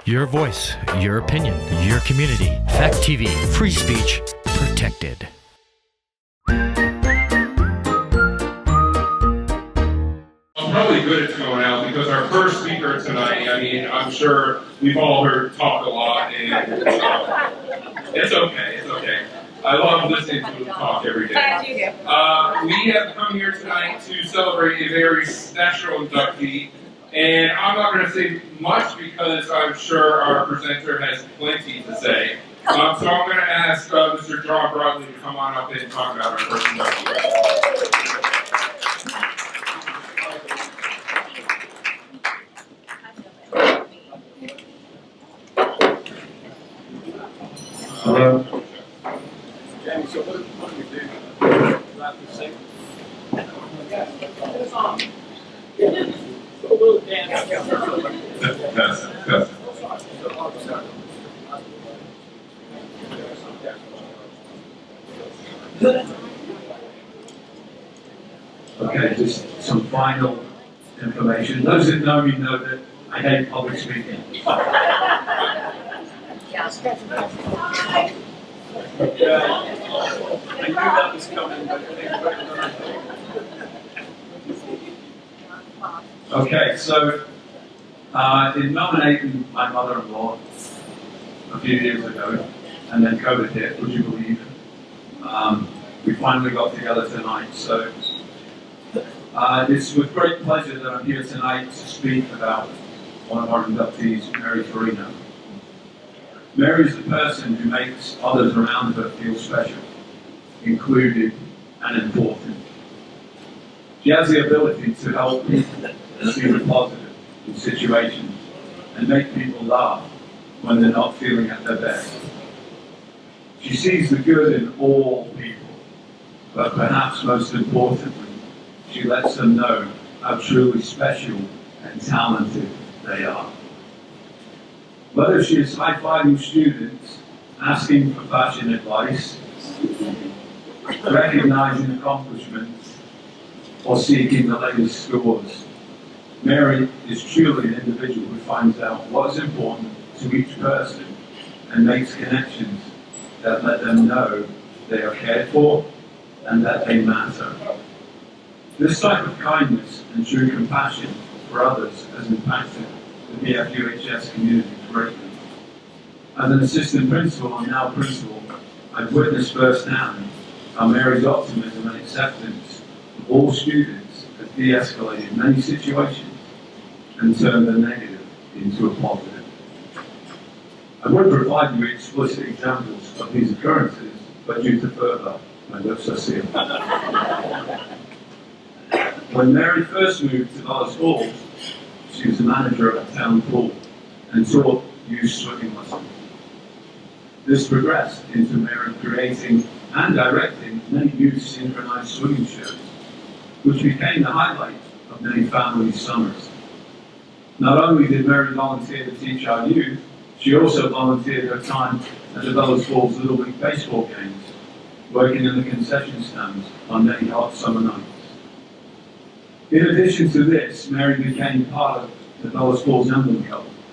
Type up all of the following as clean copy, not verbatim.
Your voice, your opinion, your community. Fact TV, free speech, protected. I'm probably good at going out because our first speaker tonight, I mean, I'm sure we've all heard talk a lot, and it's okay. I love listening to him talk every day. We have come here tonight to celebrate a very special inductee, and I'm not going to say much because I'm sure our presenter has plenty to say. So I'm going to ask Mr. John Broadley to come on up and talk about our first inductee. Hello. Jamie, so what do we do? Do I have to sing? A little dance. Okay, just some final information. Those that know me know that I hate public speaking. I knew that was coming, but okay, so in nominating my mother-in-law a few years ago, and then COVID hit, would you believe? We finally got together tonight, so it's with great pleasure that I'm here tonight to speak about one of our inductees, Mary Farina. Mary is the person who makes others around her feel special, included, and important. She has the ability to help people see the positive in situations and make people laugh when they're not feeling at their best. She sees the good in all people, but perhaps most importantly, she lets them know how truly special and talented they are. Whether she is high-fiving students, asking for fashion advice, recognizing accomplishments, or seeking the latest scores, Mary is truly an individual who finds out what is important to each person and makes connections that let them know they are cared for and that they matter. This type of kindness and true compassion for others has impacted the BFUHS community greatly. As an assistant principal and now principal, I've witnessed firsthand how Mary's optimism and acceptance of all students has de-escalated many situations and turned the negative into a positive. I would provide you explicit examples of these occurrences, but due to further, my lips are sealed. When Mary first moved to Dallas Falls, she was the manager of a town pool and taught youth swimming lessons. This progressed into Mary creating and directing many youth synchronized swimming shows, which became the highlight of many families' summers. Not only did Mary volunteer to teach our youth, she also volunteered her time at the Dallas Falls Little League baseball games, working in the concession stands on many hot summer nights. In addition to this, Mary became part of the Dallas Falls Emblem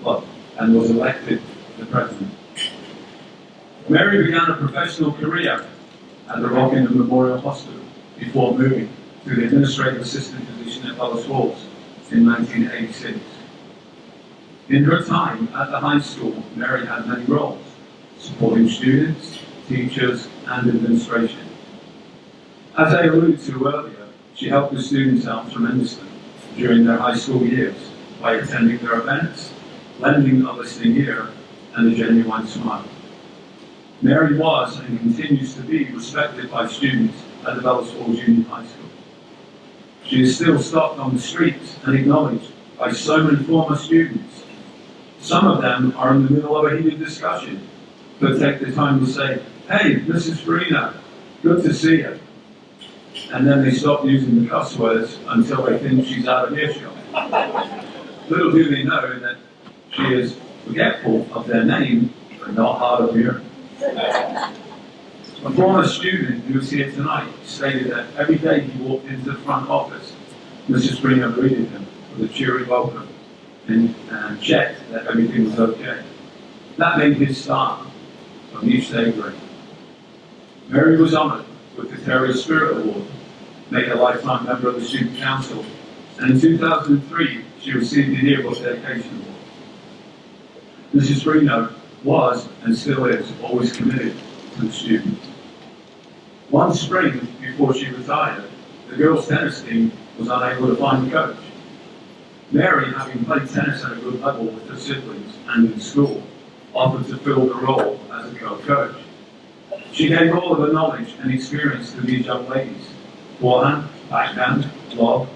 Club and was elected the president. Mary began a professional career at the Rockingham Memorial Hospital before moving to the administrative assistant position at Dallas Falls in 1986. In her time at the high school, Mary had many roles, supporting students, teachers, and administration. As I alluded to earlier, she helped the students out tremendously during their high school years by attending their events, lending a listening ear, and a genuine smile. Mary was and continues to be respected by students at the Dallas Falls Union High School. She is still stopped on the streets and acknowledged by so many former students. Some of them are in the middle of a heated discussion, but take the time to say, "Hey, Mrs. Farina, good to see you." And then they stop using the cuss words until they think she's out of earshot. Little do they know that she is forgetful of their name, but not hard of hearing. A former student who was here tonight stated that every day he walked into the front office, Mrs. Farina greeted him with a cheery welcome and checked that everything was okay. That made his start on each day grade. Mary was honored with the Terrier Spirit Award, made a lifetime member of the Student Council, and in 2003, she received the Yearbook Dedication Award. Mrs. Farina was, and still is, always committed to the students. One spring, before she retired, the girls' tennis team was unable to find a coach. Mary, having played tennis at a good level with her siblings and in school, offered to fill the role as a co-coach. She gave all of her knowledge and experience to these young ladies: forehand, backhand, lob,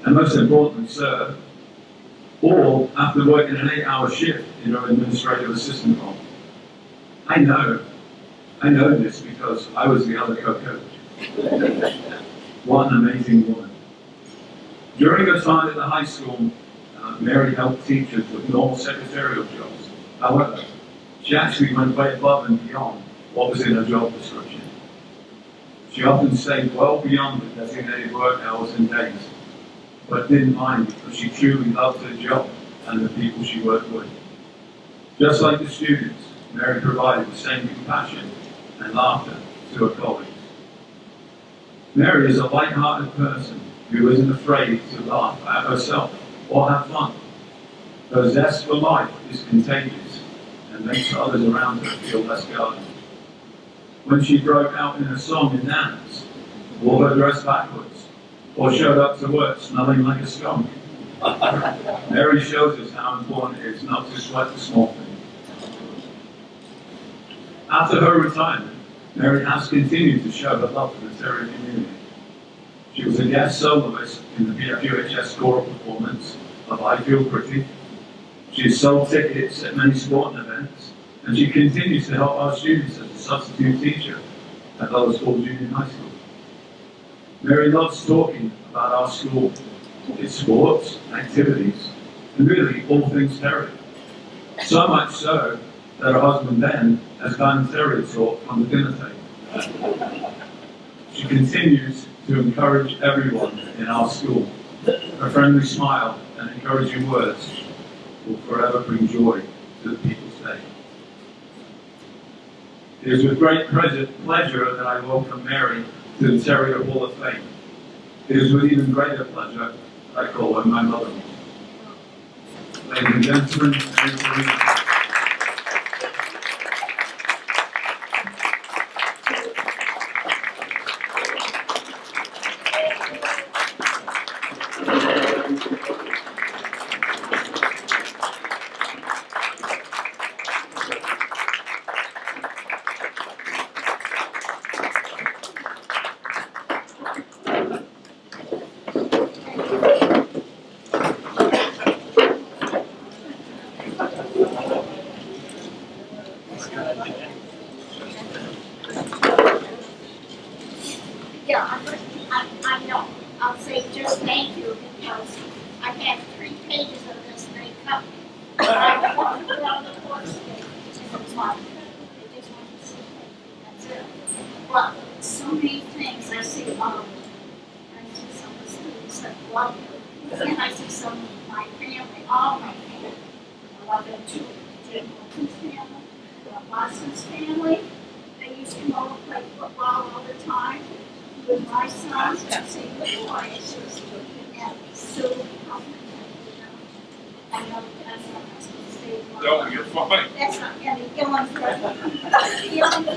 and most importantly, serve, all after working an 8-hour shift in her administrative assistant role. I know this because I was the other co-coach. What an amazing woman. During her time at the high school, Mary helped teachers with normal secretarial jobs. However, she actually went way above and beyond what was in her job description. She often stayed well beyond the designated work hours and days, but didn't mind because she truly loved her job and the people she worked with. Just like the students, Mary provided the same compassion and laughter to her colleagues. Mary is a light-hearted person who isn't afraid to laugh at herself or have fun. Her zest for life is contagious and makes others around her feel less guarded. When she broke out in a song and dance, wore her dress backwards, or showed up to work smelling like a skunk, Mary shows us how important it is not to sweat the small things. After her retirement, Mary has continued to show her love for the Terrier community. She was a guest soloist in the BFUHS choral performance of I Feel Pretty. She has sold tickets at many sporting events, and she continues to help our students as a substitute teacher at Lower School Junior High School. Mary loves talking about our school, its sports, activities, and really all things Terrier. So much so that her husband Ben has gotten Terrier talk on the dinner table. She continues to encourage everyone in our school. Her friendly smile and encouraging words will forever bring joy to the people's day. It is with great pleasure that I welcome Mary to the Terrier Hall of Fame. It is with even greater pleasure that I call her my mother. Ladies and gentlemen, I know. I'll say just thank you because I had 3 pages of this makeup. I walked around the course and it was like, they just want to say thank you. That's it. But so many things I see I see some of the students that love you. And I see some of my family, all my family. I love them too. Jim Wilkinson's family, Hodgson's family. They used to come over and play football all the time. With my sons, and say good morning, and so I know that's not supposed to say. No, you're fine. That's not any going for it. You're gonna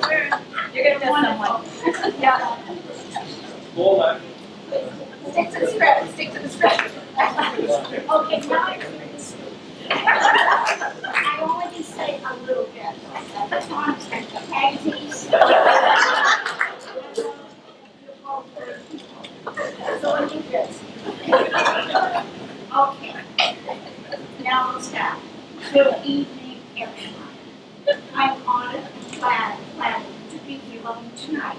get someone. Yeah. all that. Stick to the script. Stick to the script. Okay, now I can read the script. I only can say a little bit. Peggy's. So let me this. Okay. Now we'll start. Good evening, everyone. I'm honored and glad to be here alone tonight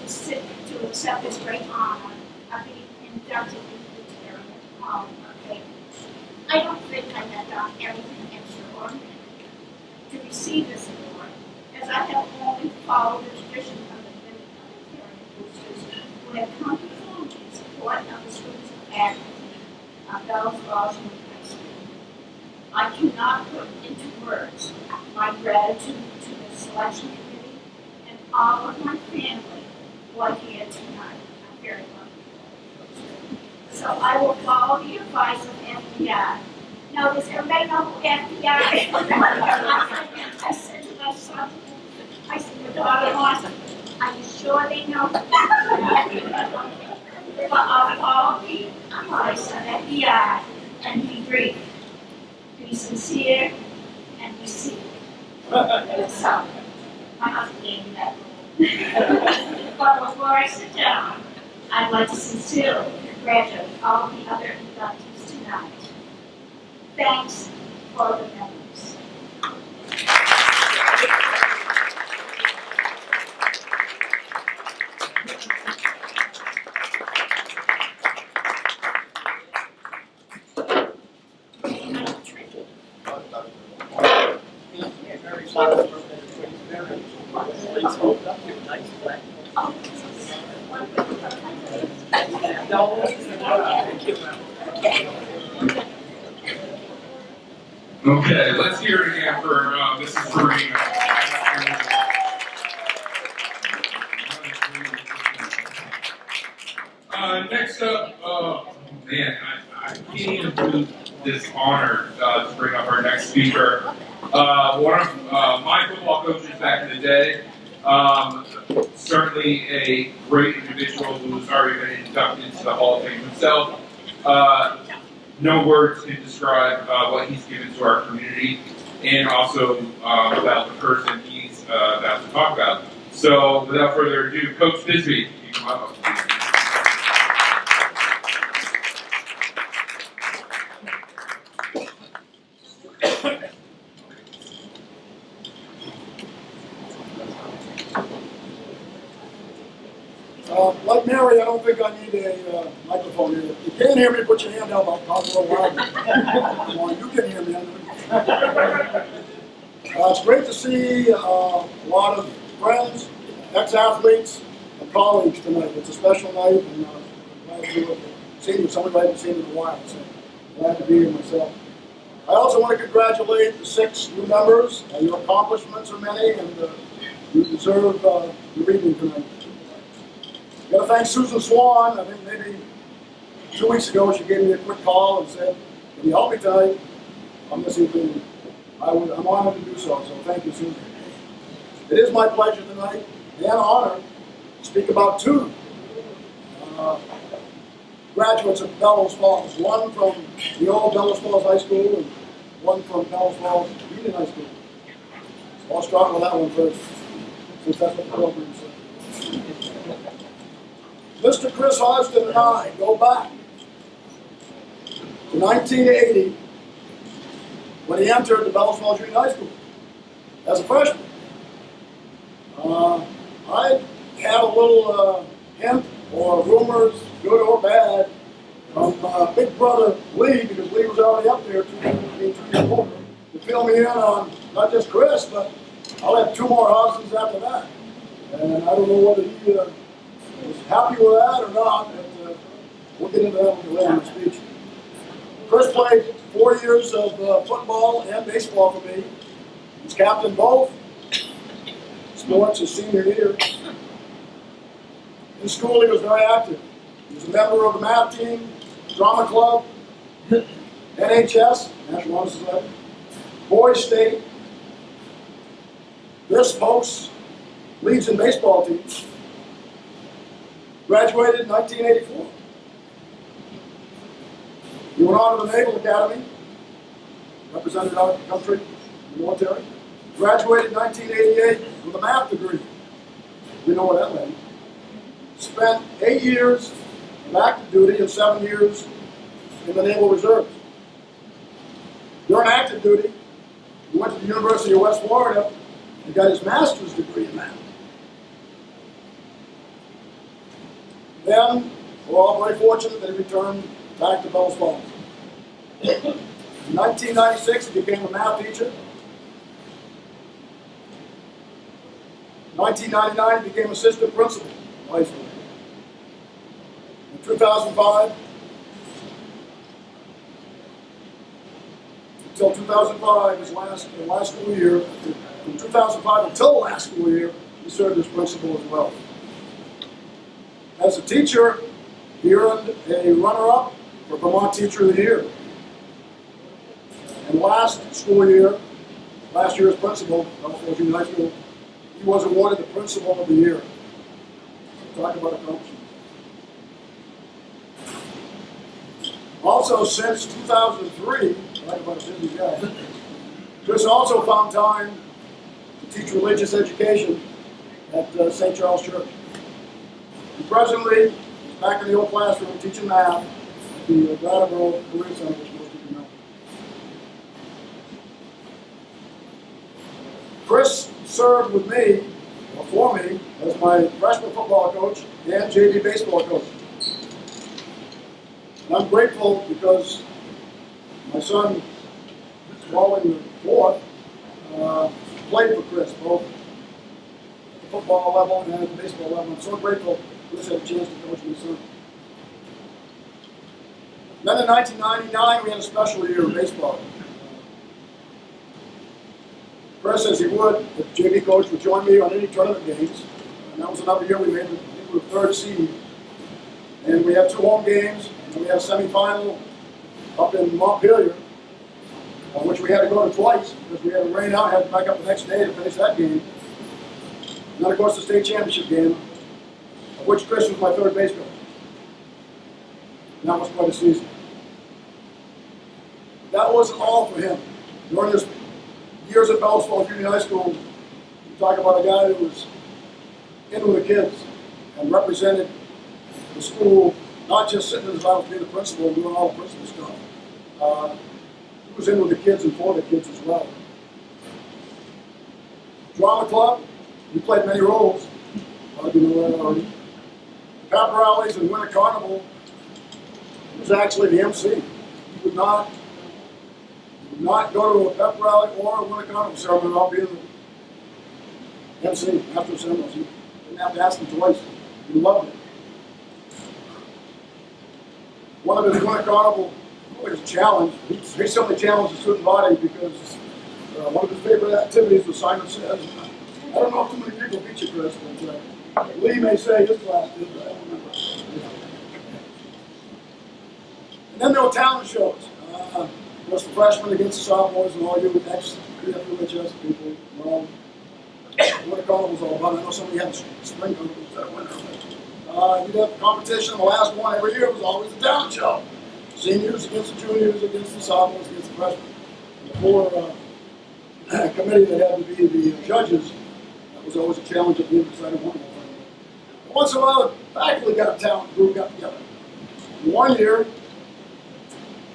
to accept this great honor of being inducted into the Terrier Hall of Fame. I don't think I have done anything extraordinary to receive this award, as I have only followed the tradition of the many other Terrier boosters who have come before me in support of the students of Akron, Bells Falls High School. cannot put into words my gratitude to the selection committee and all of my family who are here tonight. I'm very lucky. So I will follow the advice of FBI. Now, does everybody know who FBI is? I said to my son, I said, your daughter-in-law, are you sure they know? But I'll follow the advice of FBI and be brief, be sincere, and be secret. So, my husband gave me that rule. But before I sit down, I'd like to sincerely congratulate all the other inductees tonight. Thanks for the memories. Okay, let's hear it again for Mrs. Farina. Next up, man, I can't even do this honor to bring up our next speaker. One of my football coaches back in the day, certainly a great individual who's already been inducted into the Hall of Fame himself. No words can describe what he's given to our community and also about the person he's about to talk about. So without further ado, Coach Bisbee, you can come up. Like Mary, I don't think I need a microphone here. If you can't hear me, put your hand up. I'll talk a little louder. Come on, you can hear me. It's great to see a lot of friends, ex-athletes, and colleagues tonight. It's a special night, and I'm glad to be seeing somebody I haven't seen in a while. So glad to be here myself. I also want to congratulate the 6 new members. Your accomplishments are many, and you deserve your evening tonight. I've got to thank Susan Swan. I think maybe 2 weeks ago she gave me a quick call and said, "Can you help me tonight on this evening?" I'm honored to do so, so thank you, Susan. It is my pleasure tonight and honor to speak about 2 graduates of Bellows Falls, one from the old Bellows Falls High School and one from Bellows Falls Union High School. So I'll start with that one first, since that's what the program said. Mr. Chris Hodgson and I go back to 1980 when he entered the Bellows Falls Union High School as a freshman. I had a little hint or rumors, good or bad, from Big Brother Lee, because Lee was already up there 2 years older, to fill me in on not just Chris, but I'll have 2 more Hodgsons after that. And I don't know whether he was happy with that or not, but we'll get into that when we later in the speech. Chris played 4 years of football and baseball for me. He's captained both sports his senior year. In school, he was very active. He was a member of the math team, drama club, NHS, National Honor Society, Boys State. This hosts Leeds and baseball teams. Graduated in 1984. He went on to the Naval Academy, represented our country in the military. Graduated in 1988 with a math degree. We know what that meant. Spent 8 years of active duty and 7 years in the Naval Reserves. During active duty, he went to the University of West Florida and got his master's degree in math. Then, we're all very fortunate that he returned back to Bellows Falls. In 1996, he became a math teacher. In 1999, he became assistant principal of high school. In 2005, in until 2005, the last school year. From 2005 until the last school year, he served as principal as well. As a teacher, he earned a runner-up for Vermont Teacher of the Year. And last year as principal of Junior High School, he was awarded the Principal of the Year. Talk about accomplishments. Also, since 2003, talk about a busy guy, Chris also found time to teach religious education at St. Charles Church. And presently, he's back in the old classroom teaching math at the Brattleboro Career Center, which most of you know. Chris served with me, or for me, as my freshman football coach and JV baseball coach. And I'm grateful because my son, Paulie Falzo, played for Chris, both at the football level and at the baseball level. I'm so grateful Chris had a chance to coach my son. Then in 1999, we had a special year of baseball. Chris, as he would, the JV coach would join me on any tournament games. And that was another year we made the third seed. And we had 2 home games, and we had a semifinal up in Montpelier, which we had to go to twice because we had to rain out, had to back up the next day to finish that game. And then, of course, the state championship game, of which Chris was my third base coach. And that was quite a season. That wasn't all for him. During his years at Bells Falls Junior High School, you talk about a guy who was in with the kids and represented the school, not just sitting in his office being the principal and doing all the principal stuff. He was in with the kids and for the kids as well. Drama club, he played many roles. You know that already. Pep rallies and Winter Carnival, he was actually the MC. He would not go to a pep rally or a Winter Carnival ceremony without being the MC after the ceremony. He didn't have to ask him twice. He loved it. One of his Winter Carnival was a challenge. He certainly challenged the student body because one of his favorite activities was Simon Says. I don't know if too many people beat you, Chris, but Lee may say his class did, but I don't remember. And then there were talent shows. It was the freshmen against the sophomores and all you ex-PFUHS people. What a carnival was all about. I know some of you had spring carnival instead of winter. You'd have competition. The last one every year was always a talent show. Seniors against the juniors, against the sophomores, against the freshmen. And the poor committee that had to be the judges, that was always a challenge at the end of the one. Once in a while, the faculty got a talent group got together. One year,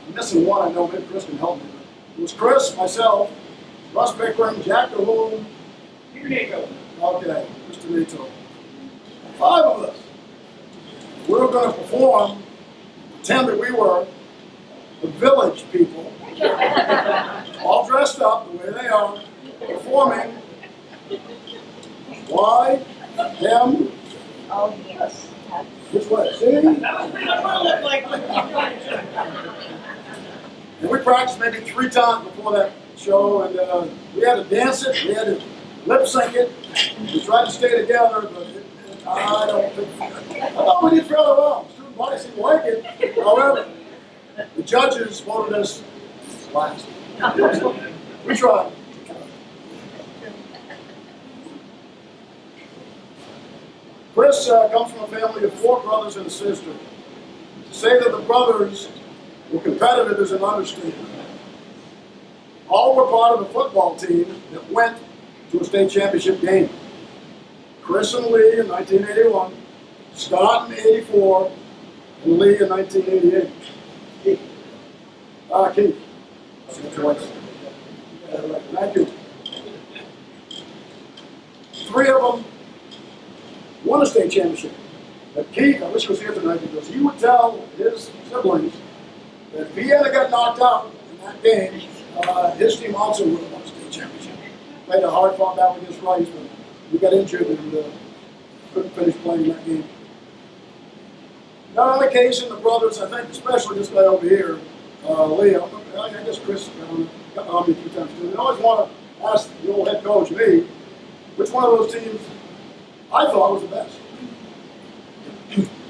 I'm missing one, I know, maybe Chris can help me. It was Chris, myself, Russ Pickering, Jack DeHoon, Peter Nato. Okay, Mr. Nato. 5 of us. We were going to perform, pretend that we were the village people, all dressed up the way they are, performing Why? Him? Oh, yes. Which way? See? And we practiced maybe 3 times before that show, and we had to dance it, we had to lip sync it. We tried to stay together, but I don't think. I thought we did fairly well. Student body seemed to like it. However, the judges voted us last. We tried. Chris comes from a family of 4 brothers and a sister. To say that the brothers were competitive is an understatement. All were part of the football team that went to a state championship game. Chris and Lee in 1981, Scott in 84, and Lee in 1988. Keith. Keith. Thank you. 3 of them won a state championship. But Keith, I wish he was here tonight because he would tell his siblings that if he had got knocked out in that game, his team also would have won a state championship. Played a hard fought battle against Rice, but we got injured and couldn't finish playing that game. Now on occasion, the brothers, I think especially this guy over here, Lee, I guess Chris, Army a few times too. They always want to ask the old head coach, me, which one of those teams I thought was the best.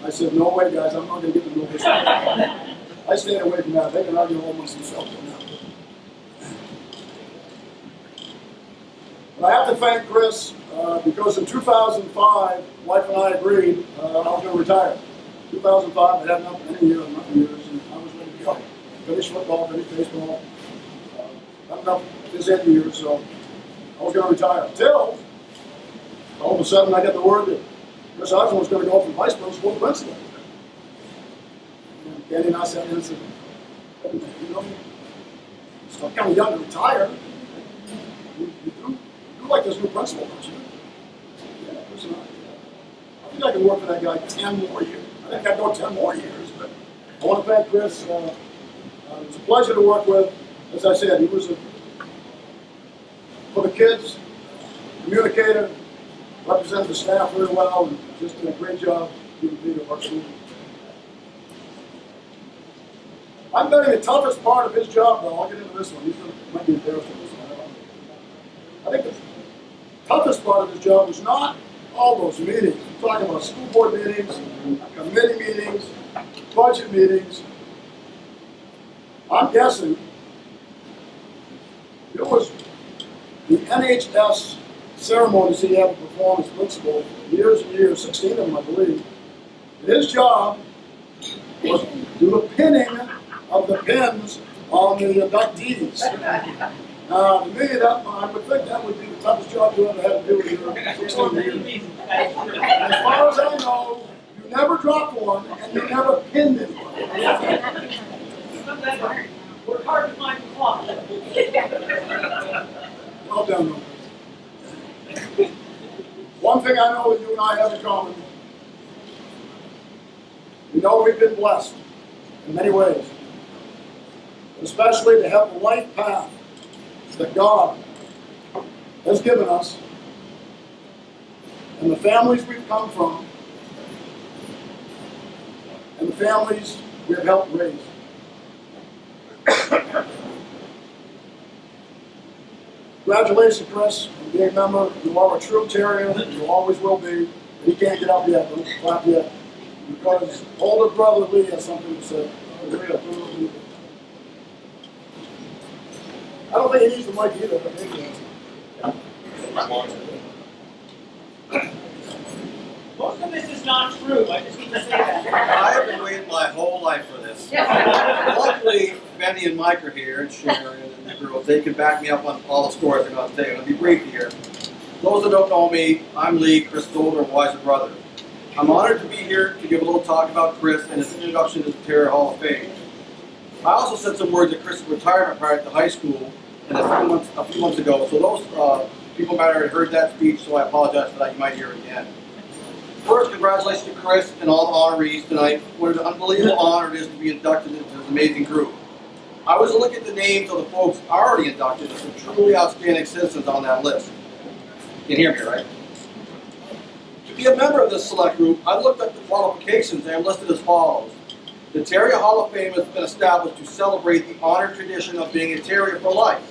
I said, no way, guys, I'm not going to get the no history. I stayed away from that. They can argue almost themselves on that. But I have to thank Chris because in 2005, wife and I agreed I was going to retire. 2005, I had enough years, and I was ready to go. Finish football, finish baseball. Not enough this end year, so I was going to retire. Till all of a sudden I got the word that Chris Hodgson was going to go from vice principal to principal. And Danny and I sat there and said, you know, still kind of young to retire. You do like this new principal, don't you? Yeah, Chris and I think I can work for that guy 10 more years. I think I'd go 10 more years, but I want to thank Chris. It was a pleasure to work with. As I said, he was for the kids, communicator, represented the staff very well, and just did a great job being the leader of our school. I'm betting the toughest part of his job, though, I'll get into this one. He's might be embarrassed with this one. I don't know. I think the toughest part of his job was not all those meetings. We're talking about school board meetings, committee meetings, budget meetings. I'm guessing it was the NHS ceremonies he had to perform as principal for years and years, 16 of them, I believe. And his job was to do the pinning of the pins on the inductees. Now, to me, I would think that would be the toughest job you ever had to do in your 16 years. As far as I know, you never dropped one and you never pinned anyone. We're hard to find the clock. Well done. One thing I know that you and I have in common, we know we've been blessed in many ways, especially to have the life path that God has given us and the families we've come from and the families we have helped raise. Congratulations, Chris, on being a member. You are a true Terrier. You always will be. But he can't get up yet. Don't clap yet. Because older brother Lee has something to say. I don't think he needs the mic either, but maybe he has. Most of this is not true. I just need to say that. I have been waiting my whole life for this. Luckily, Benny and Mike are here, and Sharon and the girls. They can back me up on all the stories I'm going to tell you. I'm going to be brief here. Those that don't know me, I'm Lee, Chris' older and wiser brother. I'm honored to be here to give a little talk about Chris and his introduction to the Terrier Hall of Fame. I also said some words at Chris' retirement party at the high school a few months ago. So those people might have already heard that speech, so I apologize for that. You might hear it again. First, congratulations to Chris and all the honorees tonight. What an unbelievable honor it is to be inducted into this amazing group. I was looking at the names of the folks already inducted and some truly outstanding citizens on that list. You can hear me, right? To be a member of this select group, I looked at the qualifications and I'm listed as follows. The Terrier Hall of Fame has been established to celebrate the honored tradition of being a Terrier for life.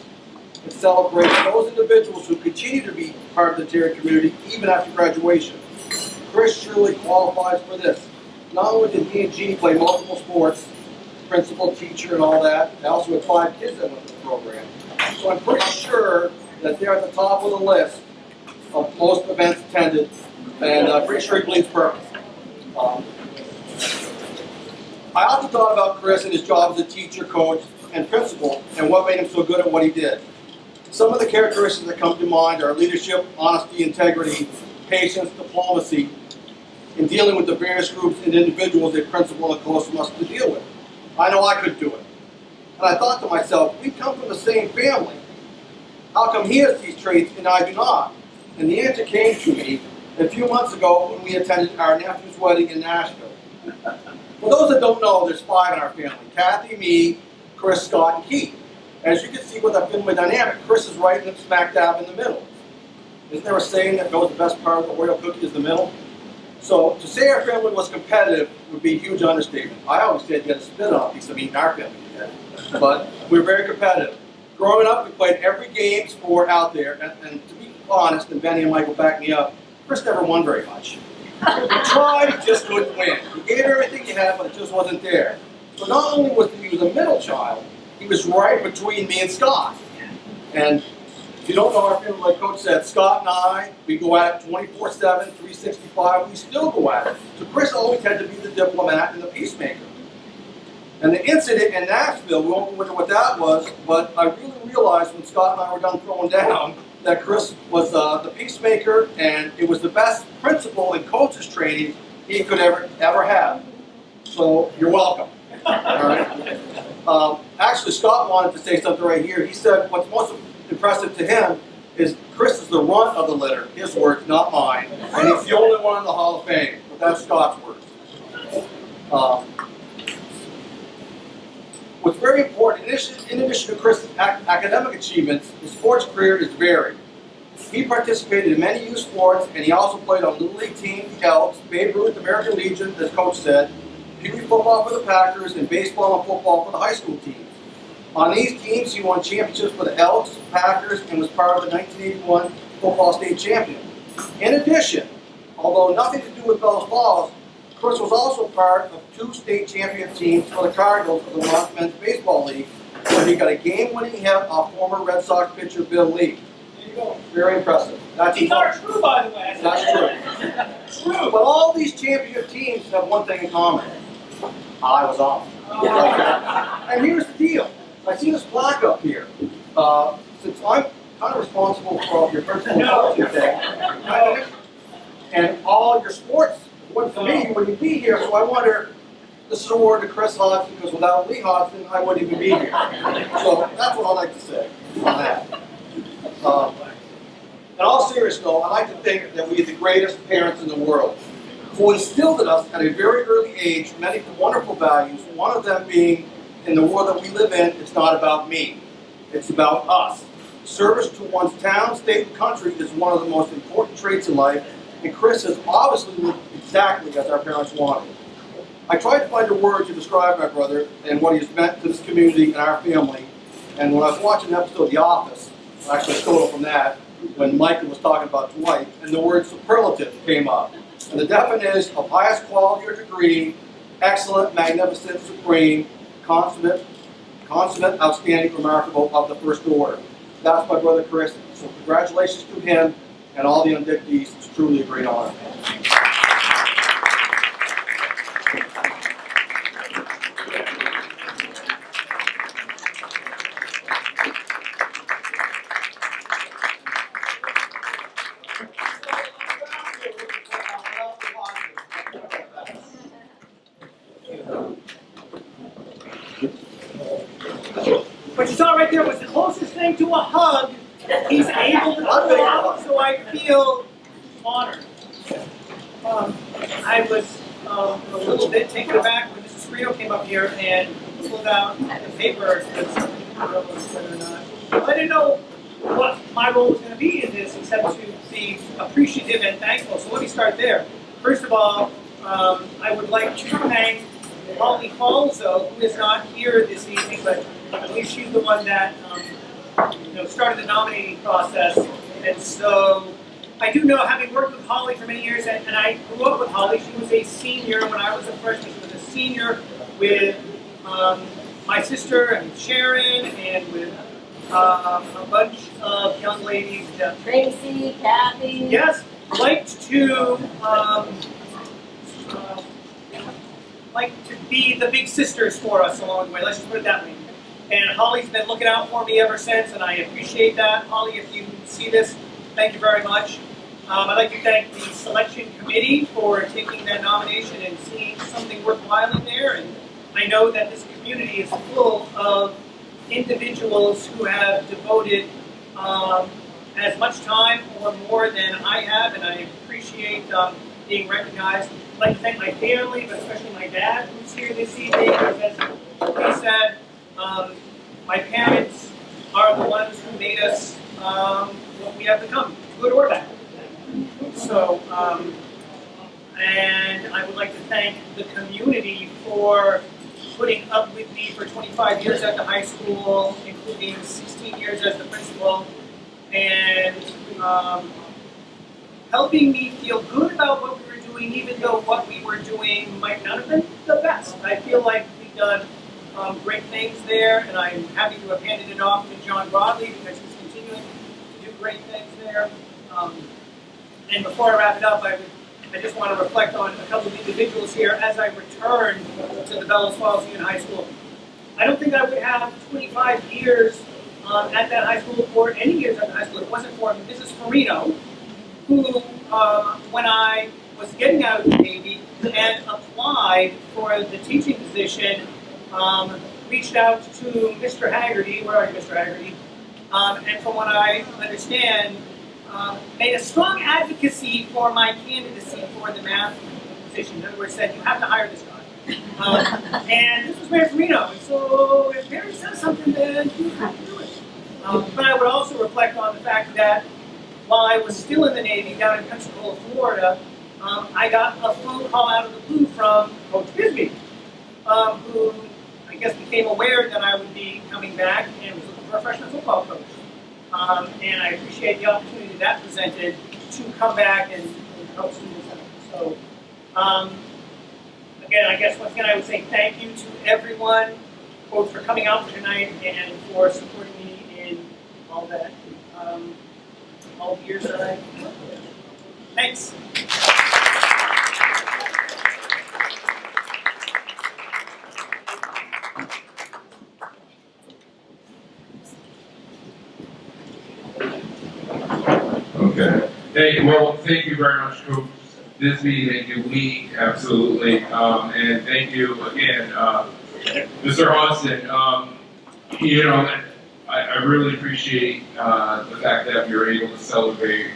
It celebrates those individuals who continue to be part of the Terrier community even after graduation. Chris surely qualifies for this. Not only did he and Jeannie play multiple sports, principal, teacher, and all that, they also had 5 kids that went to the program. So I'm pretty sure that they're at the top of the list of most events attended, and I'm pretty sure he bleeds purpose. I often thought about Chris and his job as a teacher, coach, and principal, and what made him so good at what he did. Some of the characteristics that come to mind are leadership, honesty, integrity, patience, diplomacy, in dealing with the various groups and individuals a principal and coach must to deal with. I know I could do it. And I thought to myself, we come from the same family. How come he has these traits and I do not? And the answer came to me a few months ago when we attended our nephew's wedding in Nashville. For those that don't know, there's 5 in our family. Kathy, me, Chris, Scott, and Keith. As you can see with our family dynamic, Chris is right in smack dab in the middle. Isn't there a saying that goes the best part of the Oreo cookie is the middle? So to say our family was competitive would be a huge understatement. I always said you had to spit on a piece of meat in our family. But we're very competitive. Growing up, we played every game sport out there, and to be honest, and Benny and Michael back me up, Chris never won very much. He tried, he just couldn't win. He gave everything he had, but it just wasn't there. So not only was he a middle child, he was right between me and Scott. And if you don't know our family, like Coach said, Scott and I, we go at it 24/7, 365, we still go at it. So Chris always had to be the diplomat and the peacemaker. And the incident in Nashville, we won't go into what that was, but I really realized when Scott and I were done throwing down that Chris was the peacemaker, and it was the best principal and coaches training he could ever have. So you're welcome. All right. Actually, Scott wanted to say something right here. He said what's most impressive to him is Chris is the runt of the litter. His words, not mine. And he's the only one in the Hall of Fame. But that's Scott's words. What's very important, in addition to Chris' academic achievements, his sports career is varied. He participated in many youth sports, and he also played on Little League teams, the Elks, Babe Ruth, American Legion, as Coach said, Pee Wee football for the Packers, and baseball and football for the high school teams. On these teams, he won championships for the Elks, Packers, and was part of the 1981 football state champion. In addition, although nothing to do with Bellows Falls, Chris was also part of 2 state champion teams for the Cardinals of the Vermont Men's Baseball League, where he got a game-winning hit off former Red Sox pitcher Bill Lee. There you go. Very impressive. These are true, by the way. That's true. True. But all these championship teams have one thing in common. I was on. Okay. And here's the deal. I see this plaque up here. Since I'm kind of responsible for your personal coaching thing, and all your sports went for me, you wouldn't be here. So I wonder, this is a award to Chris Hodgson, because without Lee Hodgson, I wouldn't even be here. So that's what I'd like to say on that. In all seriousness, though, I like to think that we are the greatest parents in the world, who instilled in us at a very early age many wonderful values, one of them being, in the world that we live in, it's not about me, it's about us. Service to one's town, state, and country is one of the most important traits in life, and Chris has obviously lived exactly as our parents wanted. I tried to find a word to describe my brother and what he's meant to this community and our family, and when I was watching an episode of The Office, I actually stole it from that, when Michael was talking about Dwight, and the word superlative came up. And the definition of highest quality or degree, excellent, magnificent, supreme, consummate, outstanding, remarkable, of the first order. That's my brother Chris. So congratulations to him and all the inductees. It's truly a great honor. What you saw right there was the closest thing to a hug he's able to pull off, so I feel honored. I was a little bit taken aback when Mrs. Frito came up here and pulled out the paper. I didn't know what my role was going to be in this, except to be appreciative and thankful. So let me start there. First of all, I would like to thank Paulie Falzo, who is not here this evening, but I believe she's the one that started the nominating process. And so I do know, having worked with Holly for many years, and I grew up with Holly. She was a senior when I was a freshman. She was a senior with my sister and Sharon, and with a bunch of young ladies. Tracy, Kathy. Yes, liked to be the big sisters for us along the way. Let's just put it that way. And Holly's been looking out for me ever since, and I appreciate that. Holly, if you see this, thank you very much. I'd like to thank the selection committee for taking that nomination and seeing something worthwhile in there. And I know that this community is full of individuals who have devoted as much time or more than I have, and I appreciate being recognized. I'd like to thank my family, but especially my dad, who's here this evening. As he said, my parents are the ones who made us what we have become, good or bad. So, and I would like to thank the community for putting up with me for 25 years at the high school, including including 16 years as the principal, and helping me feel good about what we were doing, even though what we were doing might not have been the best. I feel like we've done great things there, and I'm happy to have handed it off to John Broadley because he's continuing to do great things there. And before I wrap it up, I just want to reflect on a couple of individuals here as I return to the Bellows Falls Union High School. I don't think I would have 25 years at that high school, or any years at the high school, if it wasn't for Mrs. Farina, who, when I was getting out of the Navy and applied for the teaching position, reached out to Mr. Haggerty. Where are you, Mr. Haggerty? And from what I understand, made a strong advocacy for my candidacy for the math position. In other words, said, you have to hire this guy. And this was Mayor Farina. So if Mary says something, then you have to do it. But I would also reflect on the fact that while I was still in the Navy down in Pensacola, Florida, I got a phone call out of the blue from Coach Bisbee, who I guess became aware that I would be coming back and was looking for a freshman football coach. And I appreciate the opportunity that presented to come back and help students out. So, again, I guess once again I would say thank you to everyone, both for coming out for tonight and for supporting me in all that, all the years that I worked with. Thanks. Okay. Hey, well, thank you very much, Coach Bisbee. Thank you, Lee. Absolutely. And thank you again, Mr. Hodgson. You know, I really appreciate the fact that we were able to celebrate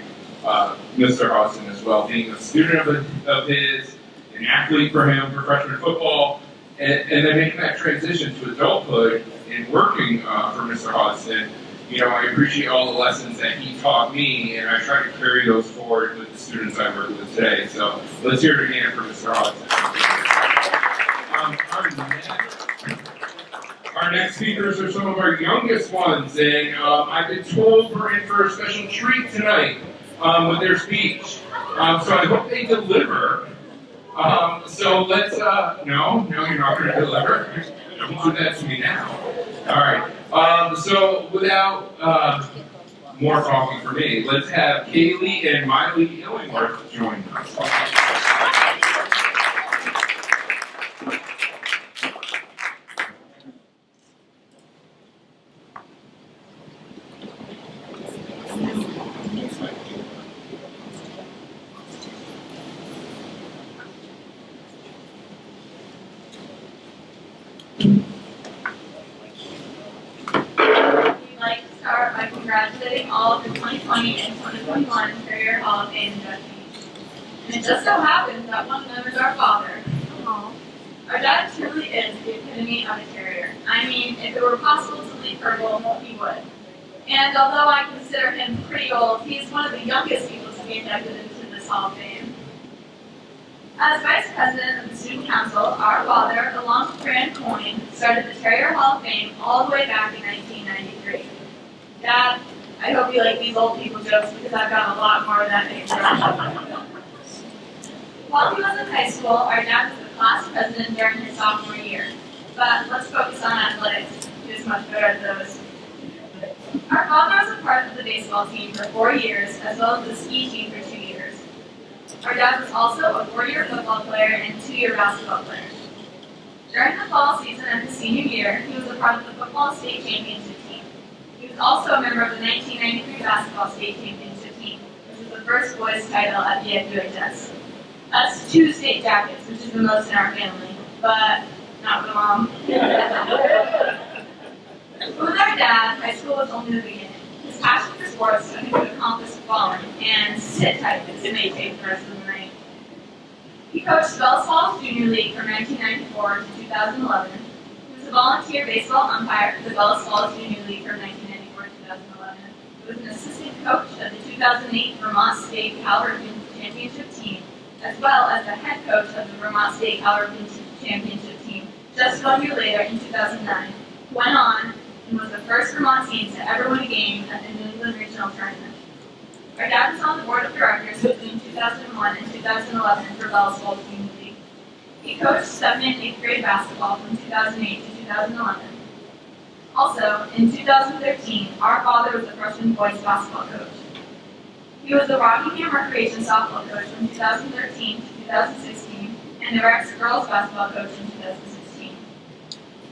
Mr. Hodgson as well, being a student of his, an athlete for him for freshman football, and then making that transition to adulthood and working for Mr. Hodgson. You know, I appreciate all the lessons that he taught me, and I try to carry those forward with the students I work with today. So let's hear it again for Mr. Hodgson. Our next speakers are some of our youngest ones, and I've been told we're in for a special treat tonight with their speech. So I hope they deliver. So let's, no, you're not going to deliver. Don't do that to me now. All right. So without more talking for me, let's have Kaylee and Miley Illingworth join us. Congratulating all of the 2020 and 2021 Terrier Hall of Fame inductees. And it just so happens that one of them is our father. Aww. Our dad truly is the epitome of a terrier. I mean, if it were possible to leave purple, he would. And although I consider him pretty old, he's one of the youngest people to be inducted into this Hall of Fame. As Vice President of the Student Council, our father, along with Fran Coyne, started the Terrier Hall of Fame all the way back in 1993. Dad, I hope you like these old people jokes because I've got a lot more of that name. While he was in high school, our dad was the class president during his sophomore year. But let's focus on athletics. He was much better at those. Our father was a part of the baseball team for 4 years, as well as the ski team for 2 years. Our dad was also a 4-year football player and 2-year basketball player. During the fall season of his senior year, he was a part of the football state championship team. He was also a member of the 1993 basketball state championship team, which was the first boys' title at the FUHS. That's 2 state jackets, which is the most in our family, but not with Mom. With our dad, high school was only the beginning. His passion for sports took him to accomplish the following, and sit tight because it may take the rest of the night. He coached the Bellows Falls Junior League from 1994 to 2011. He was a volunteer baseball umpire for the Bellows Falls Junior League from 1994 to 2011. He was an assistant coach of the 2008 Vermont State Calvert Championship team, as well as the head coach of the Vermont State Calvert Championship team just 1 year later in 2009. Went on and was the first Vermont team to ever win a game at the New England Regional Tournament. Our dad was on the board of directors between 2001 and 2011 for Bell's Bowl Community. He coached 7th and 8th grade basketball from 2008 to 2011. Also, in 2013, our father was the freshman boys basketball coach. He was the Rockingham Recreation softball coach from 2013 to 2016, and the Rex girls basketball coach in 2016.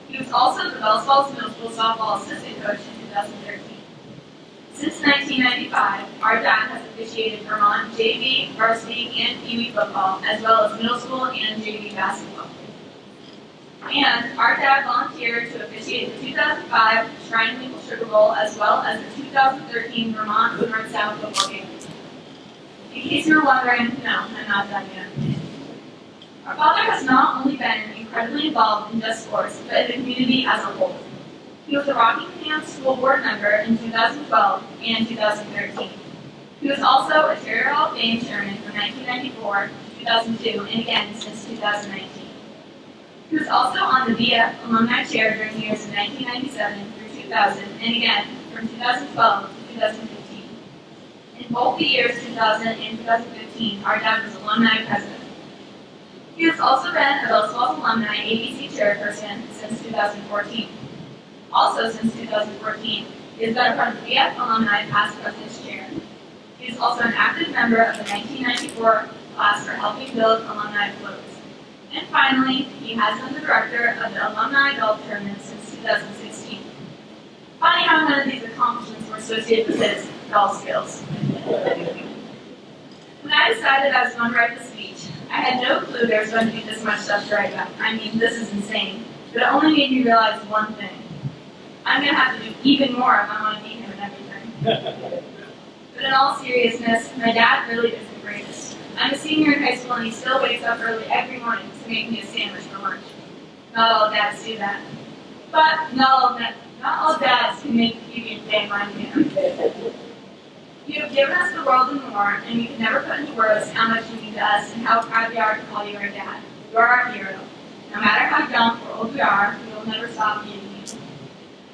He was also the Bells Falls Middle School softball assistant coach in 2013. Since 1995, our dad has officiated Vermont JV, varsity, and Pee Wee football, as well as middle school and JV basketball. And our dad volunteered to officiate the 2005 Shrine Maple Sugar Bowl, as well as the 2013 Vermont North-South football game. In case you were wondering, no, I'm not done yet. Our father has not only been incredibly involved in just sports, but in the community as a whole. He was a Rockingham School Board member in 2012 and 2013. He was also a Terrier Hall of Fame chairman from 1994 to 2002, and again since 2019. He was also on the VF Alumni Chair during the years of 1997 through 2000, and again from 2012 to 2015. In both the years 2000 and 2015, our dad was alumni president. He has also been a Bells Falls alumni ABC chairperson since 2014. Also since 2014, he has been a part of the VF Alumni Past President's Chair. He is also an active member of the 1994 class for helping build alumni floats. And finally, he has been the director of the Alumni Golf Tournament since 2016. Funny how none of these accomplishments were associated with his golf skills. When I decided I was going to write the speech, I had no clue there was going to be this much stuff to write about. I mean, this is insane. But it only made me realize one thing. I'm going to have to do even more if I want to beat him and everything. But in all seriousness, my dad really is the greatest. I'm a senior in high school and he still wakes up early every morning to make me a sandwich for lunch. Not all dads do that. But not all dads can make the PB&J mind him. You have given us the world and more, and we can never put into words how much you mean to us and how proud we are to call you our dad. You are our hero. No matter how young or old we are, we will never stop being you.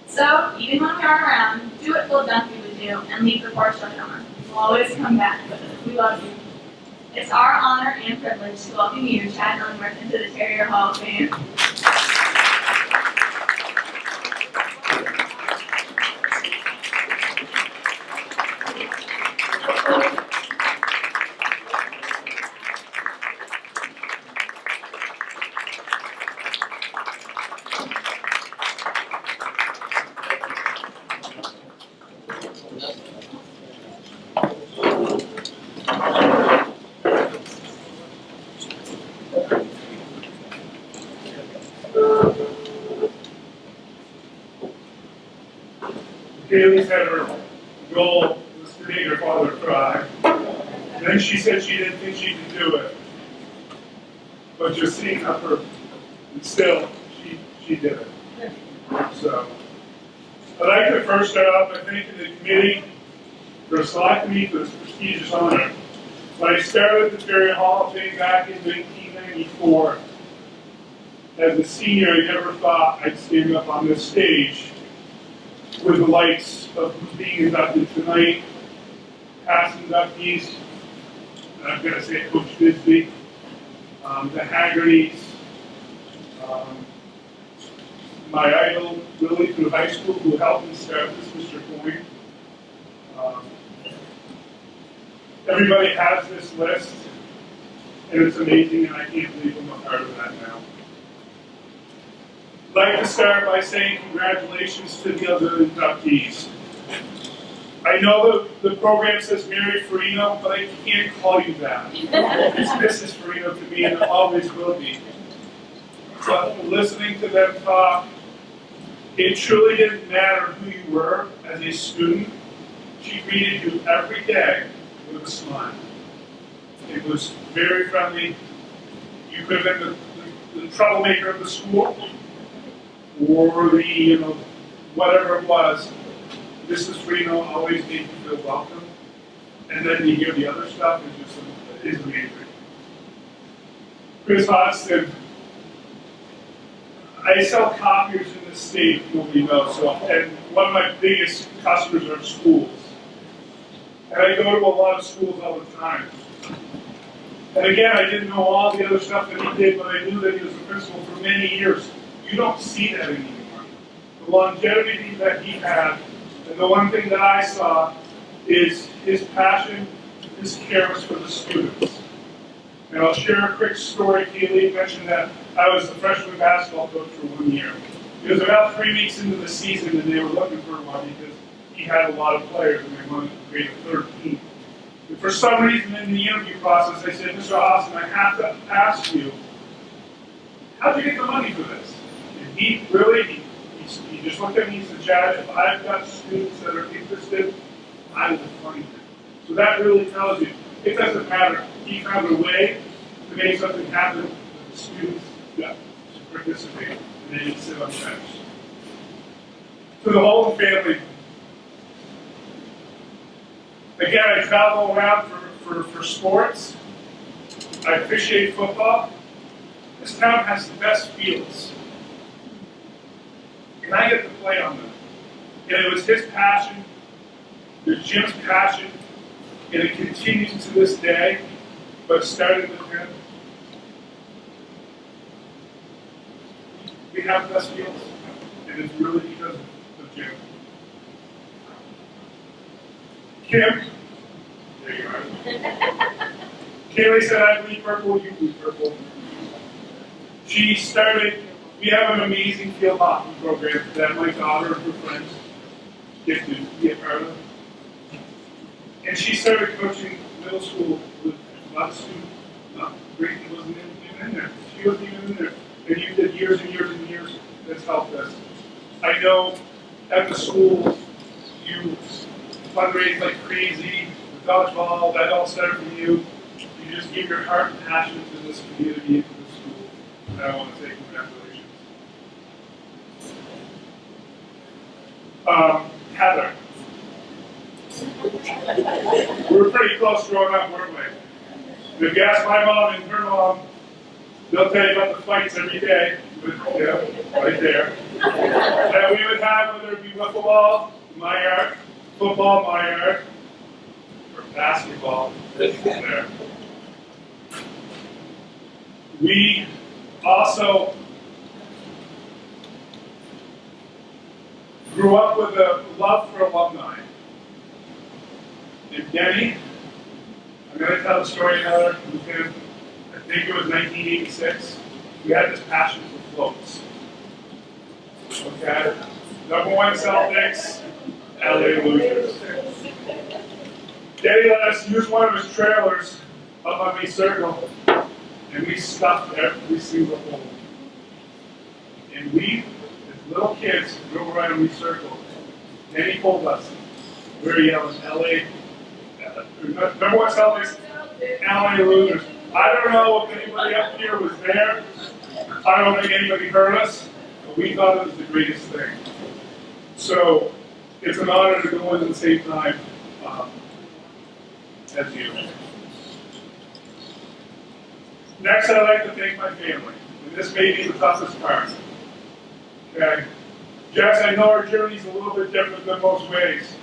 So, even when we aren't around, do what Phil Dunphy would do and leave the porch light on. We'll always come back. We love you. It's our honor and privilege to welcome you, Chad Illingworth, into the Terrier Hall of Fame. Kaylee said her goal was to make her father cry. And then she said she didn't think she could do it. But just seeing her, still, she did it. So, I'd like to first start off by thanking the committee for selecting me for this prestigious honor. When I started the Terrier Hall of Fame back in 1994, as a senior, I never thought I'd stand up on this stage with the likes of who's being inducted tonight, past inductees, and I've got to say Coach Bisbee, the Haggertys, my idol, Willie, through high school, who helped me start this, Mr. Coyne. Everybody has this list, and it's amazing, and I can't believe I'm a part of that now. I'd like to start by saying congratulations to the other inductees. I know the program says Mary Farina, but I can't call you that. It's Mrs. Farina to me, and it always will be. But listening to them talk, it truly didn't matter who you were as a student. She greeted you every day with a smile. It was very friendly. You could have been the troublemaker of the school, or the, whatever it was. Mrs. Farina always made you feel welcome. And then you hear the other stuff, it's amazing. Chris Hodgson, I sell copiers in this state, nobody knows. So, and one of my biggest customers are schools. And I go to a lot of schools all the time. And again, I didn't know all the other stuff that he did, but I knew that he was a principal for many years. You don't see that anymore. The longevity that he had, and the one thing that I saw is his passion, his care was for the students. And I'll share a quick story. Kaylee mentioned that I was the freshman basketball coach for 1 year. It was about 3 weeks into the season, and they were looking for one because he had a lot of players, and they wanted to create a third team. And for some reason in the interview process, I said, Mr. Hodgson, I have to ask you, how'd you get the money for this? And he really, he just looked at me and said, Chad, if I've got students that are interested, I will fund them. So that really tells you, it doesn't matter. He found a way to make something happen that the students got to participate, and they didn't sit on the bench. To the whole family, again, I travel around for sports. I appreciate football. This town has the best fields. And I get to play on them. And it was his passion, it was Jim's passion, and it continues to this day, but it started with him. We have the best fields, and it's really because of Jim. Kim, there you are. Kaylee said, I bleed purple, you bleed purple. She started, we have an amazing field hockey program that my daughter and her friends get to be a part of. And she started coaching middle school with a lot of students. Brittany wasn't even in there. She wasn't even in there. And you did years and years and years. That's helped us. I know at the schools, you fundraise like crazy, the dodgeball, that all started from you. You just give your heart and passion to this community and to the school. And I want to say congratulations. Heather. We were pretty close growing up, weren't we? If you ask my mom and her mom, they'll tell you about the fights every day. Right there. That we would have, whether it be wiffle ball, my yard, football, my yard, or basketball, there. We also grew up with a love for alumni. And Denny, I'm going to tell the story another with him. I think it was 1986. We had this passion for floats. Okay? #1 Celtics, LA losers. Denny let us use one of his trailers up on me circle, and we stuffed every single hole. And we, as little kids, drove around and we circled. Denny pulled us. We were yelling, LA. #1 Celtics, LA losers. I don't know if anybody up here was there. I don't think anybody heard us, but we thought it was the greatest thing. So it's an honor to go in at the same time as you. Next, I'd like to thank my family. And this may be the toughest part. Okay? Jess, I know our journey's a little bit different than most ways.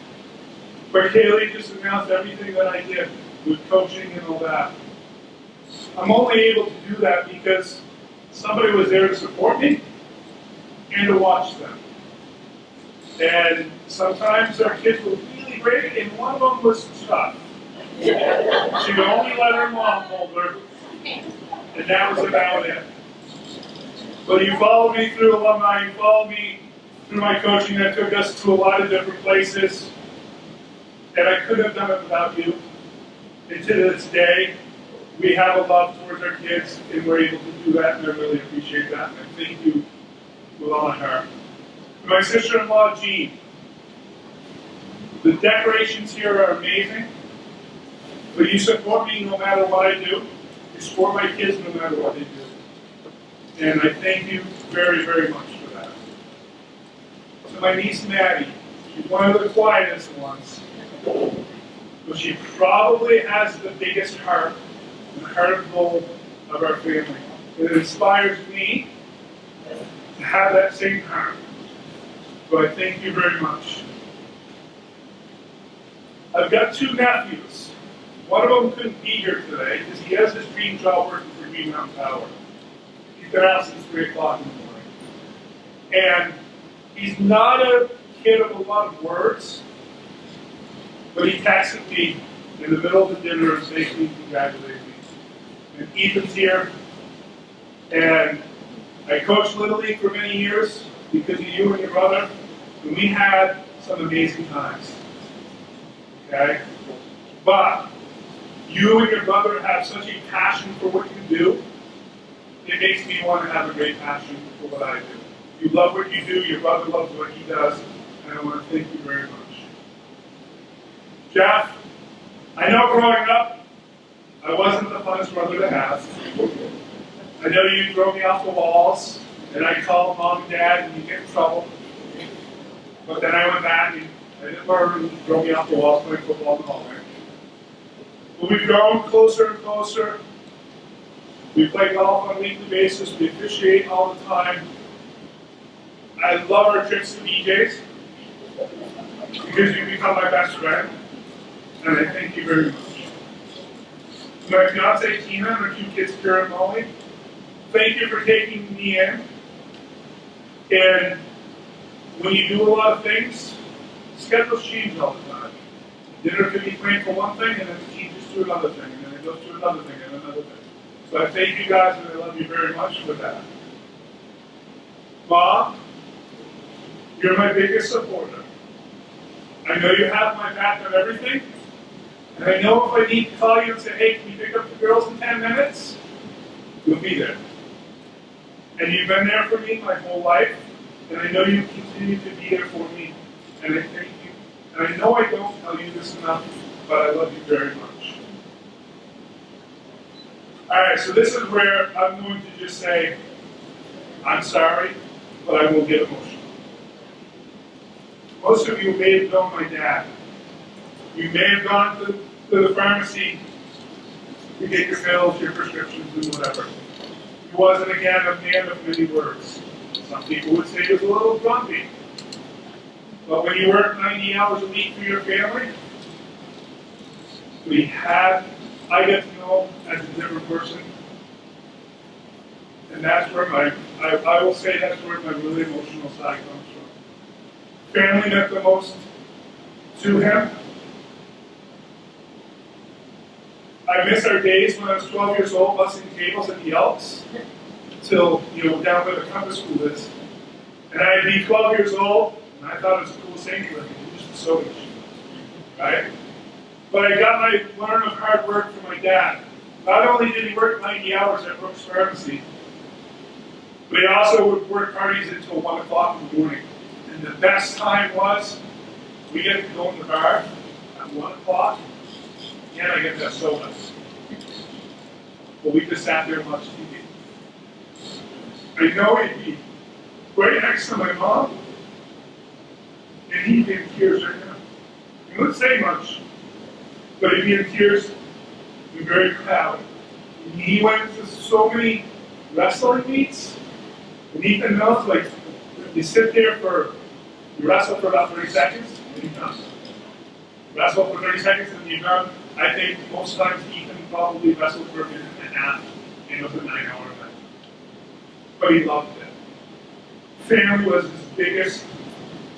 But Kaylee just announced everything that I did with coaching and all that. I'm only able to do that because somebody was there to support me and to watch them. And sometimes our kids were really great, and one of them was tough. She would only let her mom hold her, and that was about it. But you followed me through alumni, you followed me through my coaching that took us to a lot of different places. And I couldn't have done it without you. And to this day, we have a love towards our kids, and we're able to do that, and I really appreciate that. And thank you with all my heart. My sister-in-law, Jean. The decorations here are amazing, but you support me no matter what I do. You support my kids no matter what they do. And I thank you very, very much for that. To my niece, Maddie. She's one of the quietest ones. But she probably has the biggest heart and the heart of gold of our family. And it inspires me to have that same heart. So I thank you very much. I've got 2 nephews. One of them couldn't be here today because he has his dream job working for Green Mountain Power. He's been out since 3 o'clock in the morning. And he's not a kid of a lot of words, but he texted me in the middle of the dinner and thanked me, congratulated me. And Ethan's here, and I coached Little League for many years because of you and your brother, and we had some amazing times. Okay? But you and your brother have such a passion for what you do, it makes me want to have a great passion for what I do. You love what you do, your brother loves what he does, and I want to thank you very much. Jeff, I know growing up, I wasn't the funnest brother to have. I know you'd throw me off the walls, and I'd call mom and dad, and you'd get in trouble. But then I went back, and I didn't learn, and throw me off the walls playing football in the hallway. But we've grown closer and closer. We play golf on a weekly basis. We officiate all the time. I love our trips to BJ's because you become my best friend, and I thank you very much. My fiance Tina and our 2 kids, Kira and Molly, thank you for taking me in. And when you do a lot of things, schedules change all the time. Dinner could be planned for one thing, and then it changes to another thing, and then it goes to another thing, and another thing. So I thank you guys, and I love you very much for that. Mom, you're my biggest supporter. I know you have my back on everything, and I know if I need to call you and say, hey, can you pick up the girls in 10 minutes? You'll be there. And you've been there for me my whole life, and I know you continue to be there for me, and I thank you. And I know I don't tell you this enough, but I love you very much. All right, so this is where I'm going to just say, I'm sorry, but I will get emotional. Most of you may have known my dad. You may have gone to the pharmacy to get your pills, your prescriptions, and whatever. He wasn't, again, a man of many words. Some people would say he was a little grumpy. But when you work 90 hours a week for your family, I get to know him as a different person. And that's where I will say that's where my really emotional side comes from. Family meant the most to him. I miss our days when I was 12 years old bussing tables at the Elks till, down where the compass school is. And I'd be 12 years old, and I thought it was the coolest thing to use the soda machine. Right? But I got my learn of hard work from my dad. Not only did he work 90 hours at Brooks Pharmacy, but he also would work parties until 1 o'clock in the morning. And the best time was, we get to go in the bar at 1 o'clock, and I get that soda. But we just sat there and watched TV. I know he'd be right next to my mom, and he'd be in tears right now. He wouldn't say much, but he'd be in tears, and very proud. And he went to so many wrestling meets, and Ethan knows, like, you sit there you wrestle for about 30 seconds, and you're done. You wrestle for 30 seconds, and you're done. I think most times Ethan probably wrestled for a minute and a half, and it was a 9-hour event. But he loved it. Family was his biggest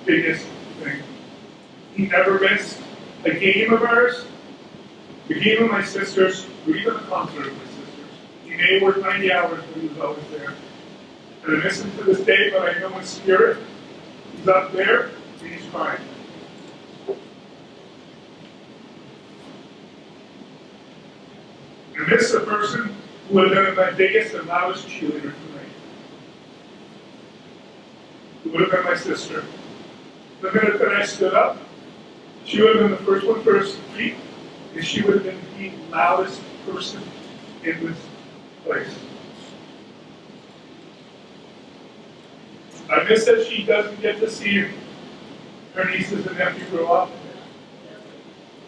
thing. He never missed a game of ours, the game of my sisters, or even a concert of my sisters. He may work 90 hours, but he was always there. And I miss him to this day, but I know in spirit, he's up there, and he's fine. I miss the person who would have been my biggest and loudest cheerleader tonight. Who would have been my sister. The minute that I stood up, she would have been the first one to her feet, and she would have been the loudest person in this place. I miss that she doesn't get to see her nieces and nephews grow up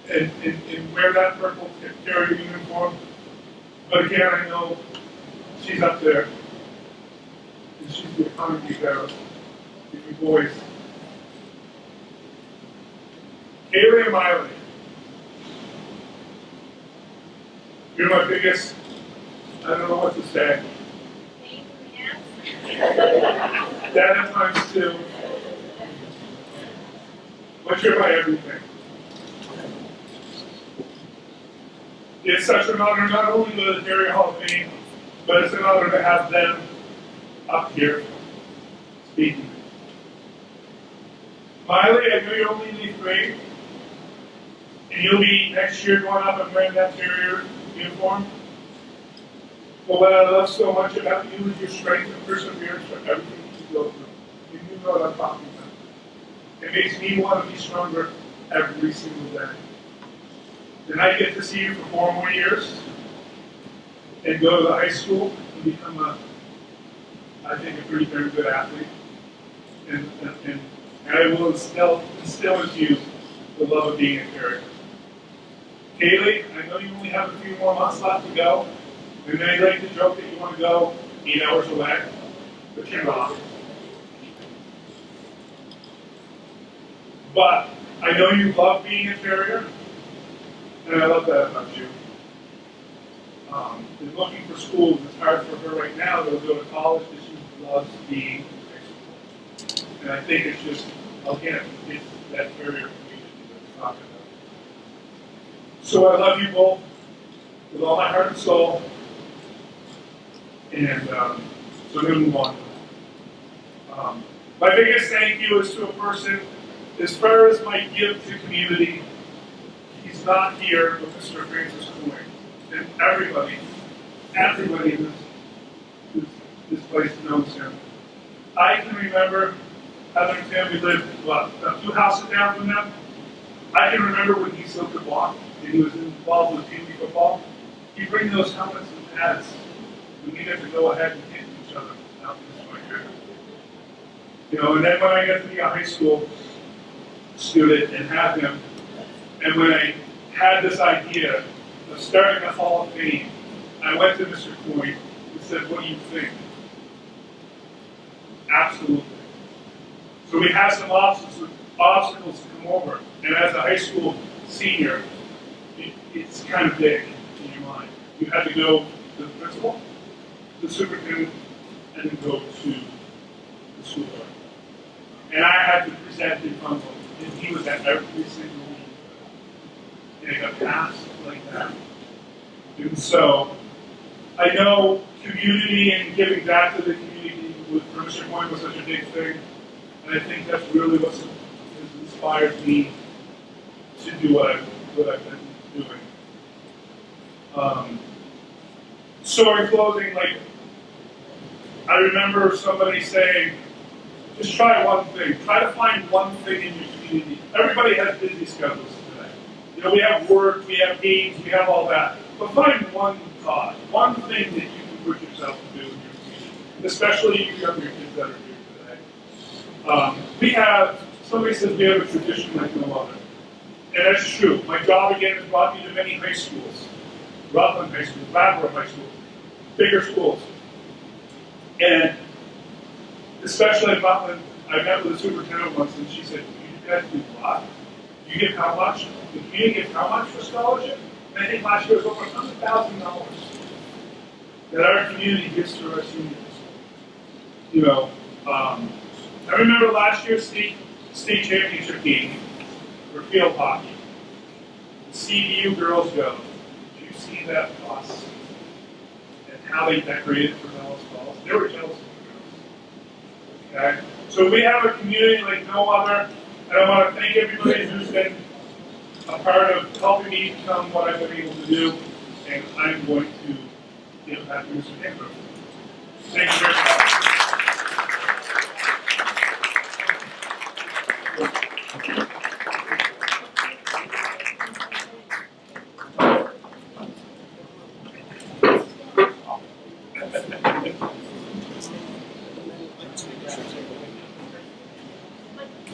and wear that purple Terrier uniform. But again, I know she's up there, and she's becoming me better. Give me boys. Haley and Miley. You're my biggest, I don't know what to say. Dad at times too. But you're my everything. It's such an honor not only to go to the Terrier Hall of Fame, but it's an honor to have them up here speaking. Miley, I know you're only in 8th grade, and you'll be next year going up and wearing that Terrier uniform. But what I love so much about you is your strength and perseverance for everything you go through. And you know what I'm talking about. It makes me want to be stronger every single day. And I get to see you for 4 more years and go to the high school and become I think, a pretty very good athlete. And I will instill into you the love of being a Terrier. Kaylee, I know you only have a few more months left to go. And I like to joke that you want to go 8 hours away, but you're not. But I know you love being a Terrier, and I love that about you. And looking for schools, it's hard for her right now to go to college because she loves being in high school. And I think it's just, again, it's that Terrier community that we're talking about. So I love you both with all my heart and soul. And so I'm going to move on. My biggest thank you is to a person, as far as my gift to community, he's not here, but Mr. Francis Coyne. And everybody in this place knows him. I can remember Heather and family lived, 2 houses down from them. I can remember when he still could walk and he was involved with team football. He'd bring those helmets and pads. We needed to go ahead and hit each other out in this way. You know, and then when I got to be a high school student and have him, and when I had this idea of starting the Hall of Fame, I went to Mr. Coyne and said, what do you think? Absolutely. So we had some obstacles to come over, and as a high school senior, it's kind of big in your mind. You had to go to the principal, the superintendent, and then go to the school board. And I had to present in front of him, and he was at every single meeting. And it got passed like that. And so, I know community and giving back to the community for Mr. Coyne was such a big thing. And I think that's really what has inspired me to do what I've been doing. So in closing, I remember somebody saying, just try one thing. Try to find one thing in your community. Everybody has busy schedules today. You know, we have work, we have games, we have all that. But find one cause, one thing that you can push yourself to do in your community, especially you younger kids that are here today. Somebody says we have a tradition like no other. And that's true. My job again has brought me to many high schools. Rutland High School, Bradford High School, bigger schools. And especially at Rutland, I met with the superintendent once and she said, you guys do what? You get how much? The community gets how much for scholarship? And I think last year was over $100,000 that our community gives to our seniors. You know, I remember last year's state championship game for field hockey. The CBU girls go. Did you see that bus? And how they decorated for Dallas Falls? They were jealous of the girls. Okay? So we have a community like no other. And I want to thank everybody who's been a part of helping me become what I've been able to do. And I'm going to give it back to Mr. Kendrick. Thank you very much.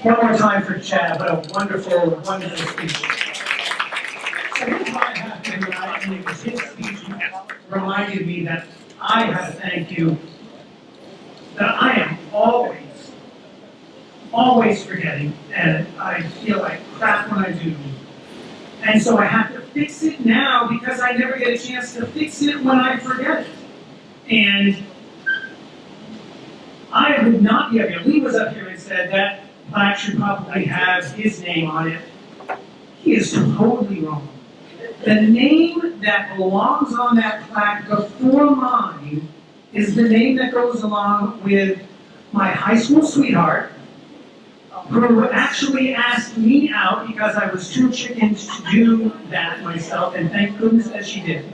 One more time for Chad, what a wonderful, wonderful speech. So here's what I have to do, and it was his speech that reminded me that I have to thank you, that I am always forgetting, and I feel like crap when I do. And so I have to fix it now because I never get a chance to fix it when I forget it. And I would not be up here. Lee was up here and said that plaque should probably have his name on it. He is totally wrong. The name that belongs on that plaque before mine is the name that goes along with my high school sweetheart, who actually asked me out because I was too chickens to do that myself, and thank goodness that she did.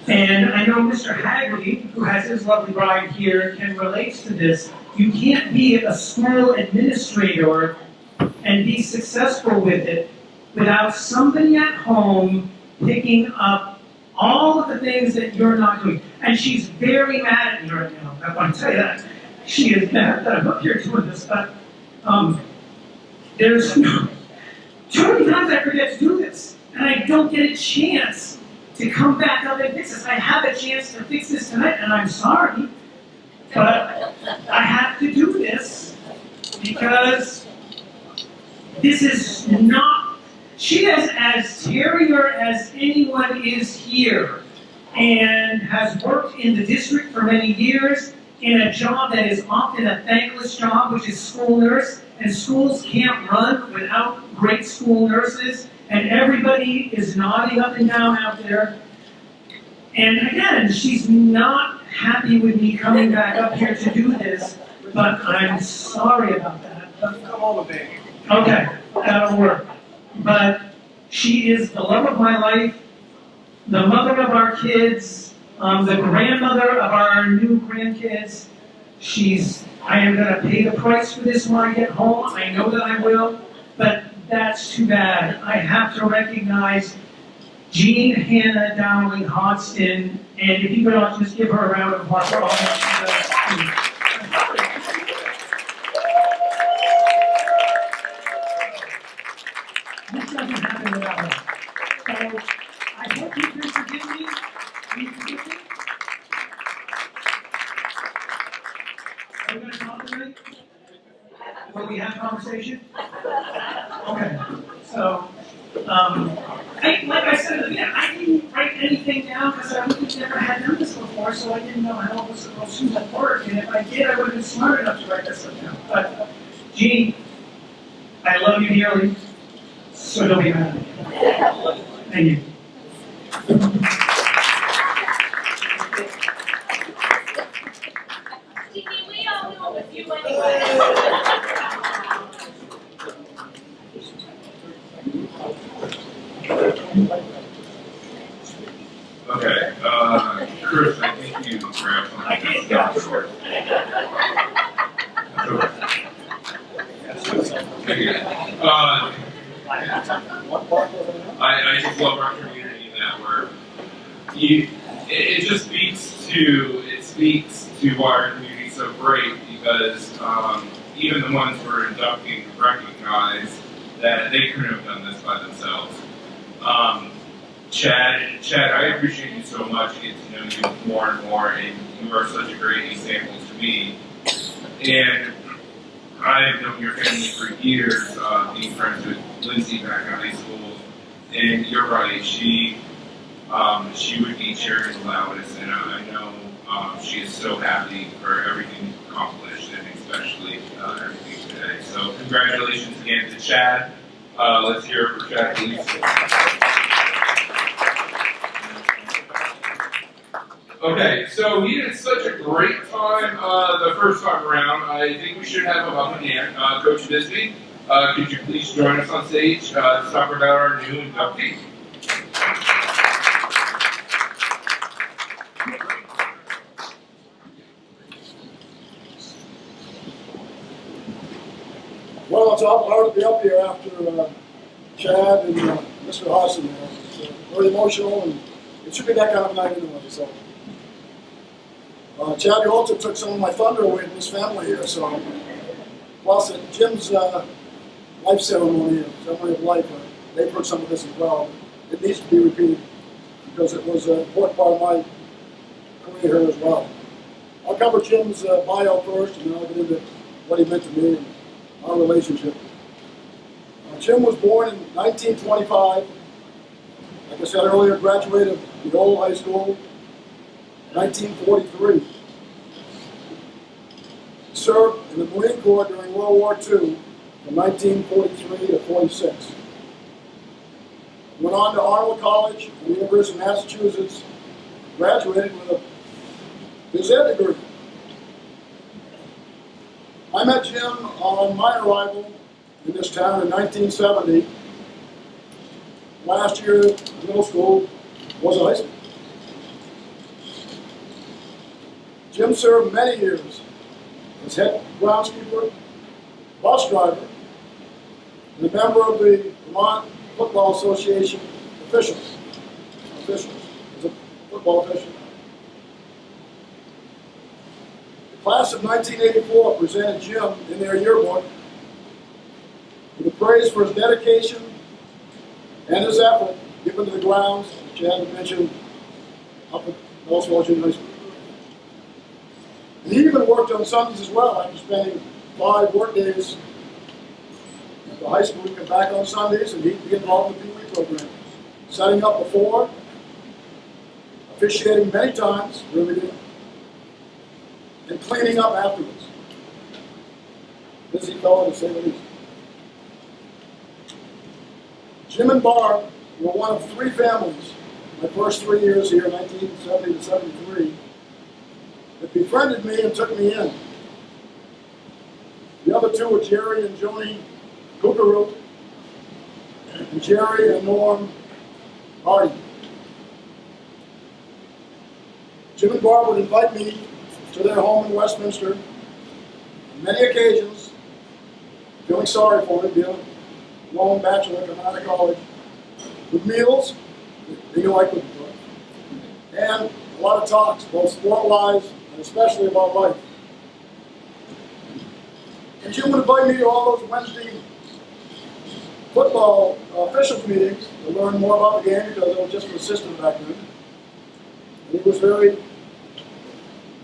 And I know Mr. Hagley, who has his lovely bride here, can relate to this. You can't be a school administrator and be successful with it without somebody at home picking up all of the things that you're not doing. And she's very mad at me right now. I want to tell you that. She is mad that I'm up here doing this, but there's too many times I forget to do this, and I don't get a chance to come back up and fix this. I have a chance to fix this tonight, and I'm sorry, but I have to do this because this is not. She is as Terrier as anyone is here, and has worked in the district for many years in a job that is often a thankless job, which is school nurse, and schools can't run without great school nurses, and everybody is nodding up and down out there. And again, she's not happy with me coming back up here to do this, but I'm sorry about that. Come over, baby. Okay, that'll work. But she is the love of my life, the mother of our kids, the grandmother of our new grandkids. I am going to pay the price for this when I get home. I know that I will, but that's too bad. I have to recognize Jean Hannah Dowling Hodgson, and if you could all just give her a round of applause for all that she does. This doesn't happen without her. So I hope you can forgive me. Will you forgive me? Are we going to talk tonight? Will we have conversation? Okay. So, like I said at the beginning, I didn't write anything down because I really never had done this before, so I didn't know how it was supposed to work. And if I did, I would have been smart enough to write this stuff down. But, Jean, I love you dearly, so don't be mad at me. Thank you. Tiki, we all know with you anyway. Okay, Chris, I think you grabbed something. I can't go short. I just love our community in that where it just speaks to why our community is so great because even the ones we're inducting recognize that they couldn't have done this by themselves. Chad, I appreciate you so much. I get to know you more and more, and you are such a great example to me. And I've known your family for years, being friends with Lindsay back in high school. And you're right, she would be cheering the loudest, and I know she is so happy for everything you've accomplished, and especially everything today. So congratulations again to Chad. Let's hear it for Chad, please. Okay, so we had such a great time the first time around. I think we should have him up again. Coach Bisbee, could you please join us on stage to talk about our new inductee? Well, it's honored to be up here after Chad and Mr. Hodgson. It's very emotional, and it should be that kind of night anyway. So, Chad, you also took some of my thunder away from this family here. So, plus at Jim's life ceremony of life, they've heard some of this as well. It needs to be repeated because it was an important part of my career here as well. I'll cover Jim's bio first, and then I'll get into what he meant to me and our relationship. Jim was born in 1925. Like I said earlier, graduated the old high school in 1943. He served in the Marine Corps during World War II from 1943 to 46. Went on to Arnold College at the University of Massachusetts, graduated with a phys ed degree. I met Jim on my arrival in this town in 1970. Last year, middle school was high school. Jim served many years as head groundskeeper, bus driver, and a member of the Vermont Football Association officials. As a football official. The class of 1984 presented Jim in their yearbook with a praise for his dedication and his effort given to the grounds, which I had mentioned, up at Bellswell Junior High School. And he even worked on Sundays as well, after spending 5 work days at the high school. He'd come back on Sundays and he'd be involved in the Pee Wee program, setting up before, officiating many times, really did, and cleaning up afterwards. Busy fellow, to say the least. Jim and Barb were one of 3 families, my first 3 years here, 1970 to 73, that befriended me and took me in. The other 2 were Jerry and Joni Kookaroo, and Jerry and Norm Hardy. Jim and Barb would invite me to their home in Westminster on many occasions, feeling sorry for me, being a lone bachelor coming out of college, with meals they knew I couldn't cook, and a lot of talks, both sport-wise and especially about life. And Jim would invite me to all those Wednesday football officials meetings to learn more about the game, because I was just an assistant back then. And he was very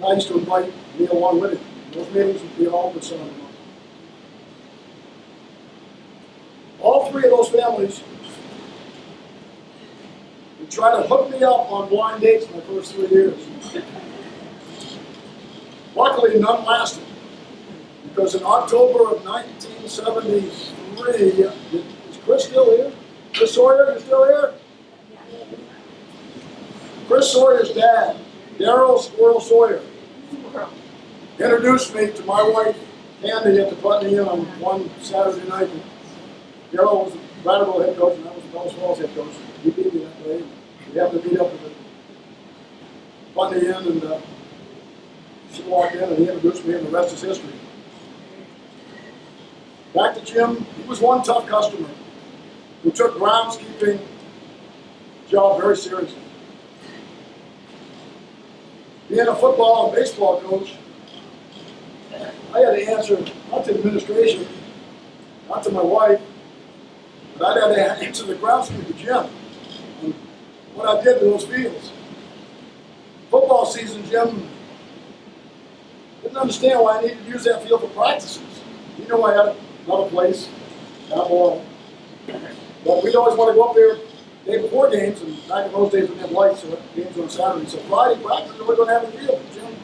nice to invite me along with him. Those meetings would be all for Sunday morning. All 3 of those families would try to hook me up on blind dates my first 3 years. Luckily, none lasted, because in October of 1973, is Chris still here? Chris Sawyer, you still here? Chris Sawyer's dad, Darrell Squirrel Sawyer, introduced me to my wife, Candy, at the Putney Inn on one Saturday night. Darrell was the Brattleboro head coach, and I was the Bells Falls head coach. He beat me that day. We happened to meet up at the Putney Inn, and she walked in, and he introduced me, and the rest is history. Back to Jim, he was one tough customer who took groundskeeping job very seriously. Being a football and baseball coach, I had to answer not to administration, not to my wife, but I had to answer the groundskeeper, Jim, and what I did to those fields. Football season, Jim didn't understand why I needed to use that field for practices. You know, I had another place down below. But we'd always want to go up there the day before games, and back in those days we didn't have lights, so games were on Saturday. So Friday practice, we were going to have a field. Jim,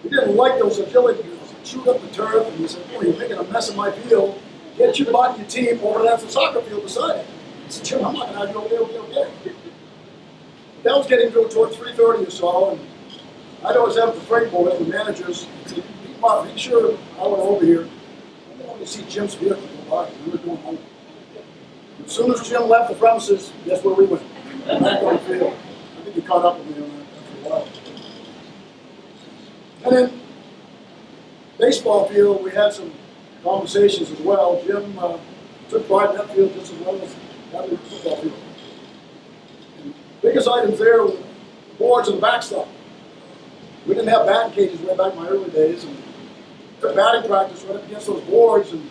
we didn't like those agility drills. Shoot up the turf, and he said, boy, you're making a mess of my field. Get your butt and your team over to that soccer field beside it. I said, Jim, I'm not going to have you over there, okay. That was getting to towards 3:30 or so, and I'd always have the freight boys, the managers, say, Bob, make sure I went over here. I wanted to see Jim's vehicle go by. We were going home. As soon as Jim left the premises, guess where we went? Back on the field. I think he caught up with me on that after a while. And then, baseball field, we had some conversations as well. Jim took pride in that field just as well as that football field. And biggest items there were the boards and the backstop. We didn't have batting cages way back in my early days, and took batting practice right up against those boards, and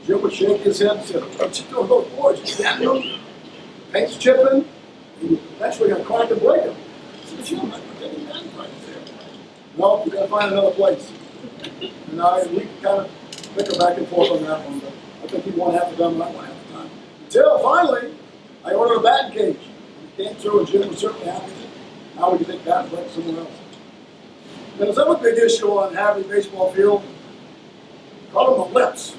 Jim would shake his head and say, what you doing with those boards? You standing them? Paint's chipping, and eventually going to crack and break them. I said, Jim, I'm not taking batting practice there. No, you got to find another place. And we kind of bicker back and forth on that one, but I think he won half the time, and I won half the time. Until finally, I ordered a batting cage. It came through, and Jim was certainly happy with it. Now we can take batting back somewhere else. And there's another big issue on Hadley baseball field. Call them the lips.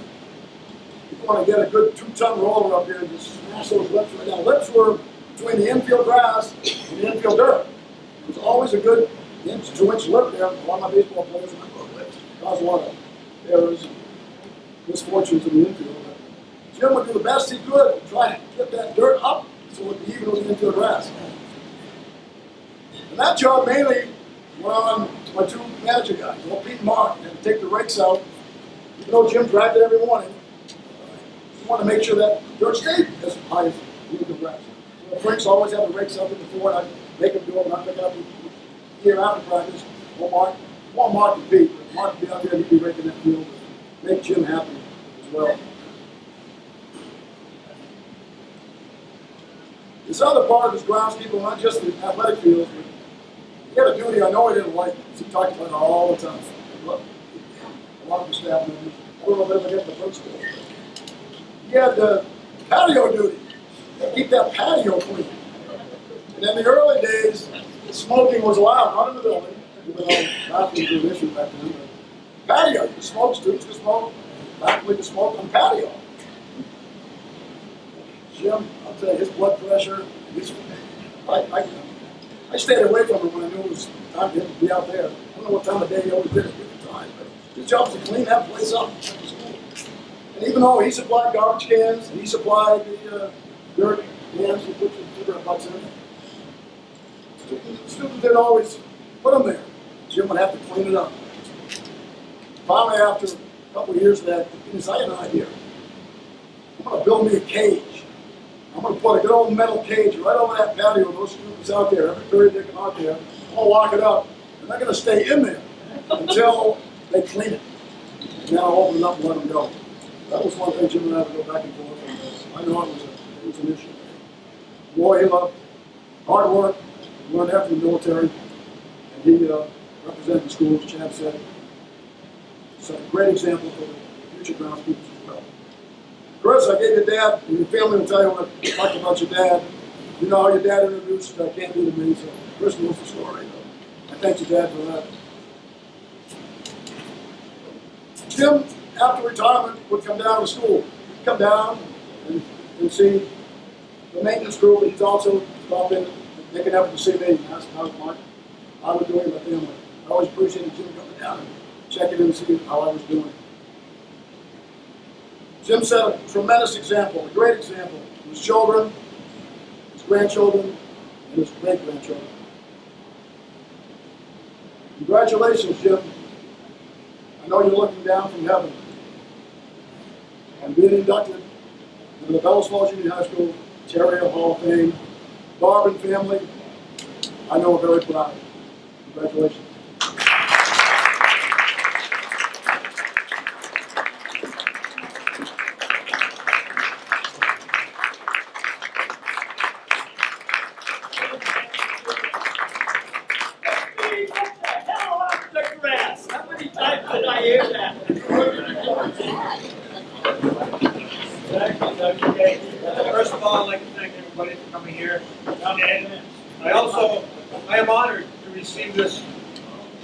You want to get a good 2-ton roller up here and just smash those lips right down. Lips were between the infield grass and the infield dirt. There was always a good 2-inch lip there. A lot of my baseball players have those lips. Caused a lot of errors and misfortunes in the infield. But Jim would do the best he could to try to get that dirt up so it would be even with the infield grass. And that job mainly went on my 2 manager guys, Pete and Mark, and to take the rakes out. Even though Jim dragged it every morning, he wanted to make sure that dirt stayed as high as the infield grass. So the Franks always had the rakes out before, and I'd make them do it, and I'd pick it up a year after practice. Well, Mark and Pete, but Mark would be out there and he'd be raking that field to make Jim happy as well. This other part of his groundskeeper, not just the athletic fields, but he had a duty I know he didn't like. He talked about it all the time. A lot of the staff members, I don't know if they ever get the principal. He had the patio duty. Keep that patio clean. And in the early days, smoking was allowed, not in the building, even though bathrooms were an issue back then. But patio, you could smoke, students could smoke, faculty could smoke on the patio. Jim, I'll tell you, his blood pressure, I stayed away from him when I knew it was time for him to be out there. I don't know what time of day he always did it at the time, but his job was to clean that place up. And even though he supplied garbage cans, and he supplied the dirt cans to put the cigarette butts in, the students didn't always put them there. Jim would have to clean it up. Finally, after a couple of years of that, I had an idea. I'm going to build me a cage. I'm going to put a good old metal cage right over that patio. Those students out there, every period they come out there, I'm going to lock it up. And they're going to stay in there until they clean it. And then I'll open it up and let them go. That was one thing Jim and I would go back and forth on. I know it was an issue. Boy, he loved hard work. He learned after the military. And he represented the school, as Chad said. So a great example for the future groundskeepers as well. Chris, I gave your dad, and your family will tell you when I talked about your dad. You know how your dad introduced Candy to me, so Chris knows the story. I thank your dad for that. Jim, after retirement, would come down to school. He'd come down and see the maintenance group, and he'd also stop in and make an effort to see me and ask how I was doing with my family. I always appreciated Jim coming down and checking in and seeing how I was doing. Jim set a tremendous example, a great example, to his children, his grandchildren, and his great-grandchildren. Congratulations, Jim. I know you're looking down from heaven and being inducted into the Bellows Falls Union High School Terrier Hall of Fame. Barb and family, I know are very proud. Congratulations. First of all, I'd like to thank everybody for coming here. I am honored to receive this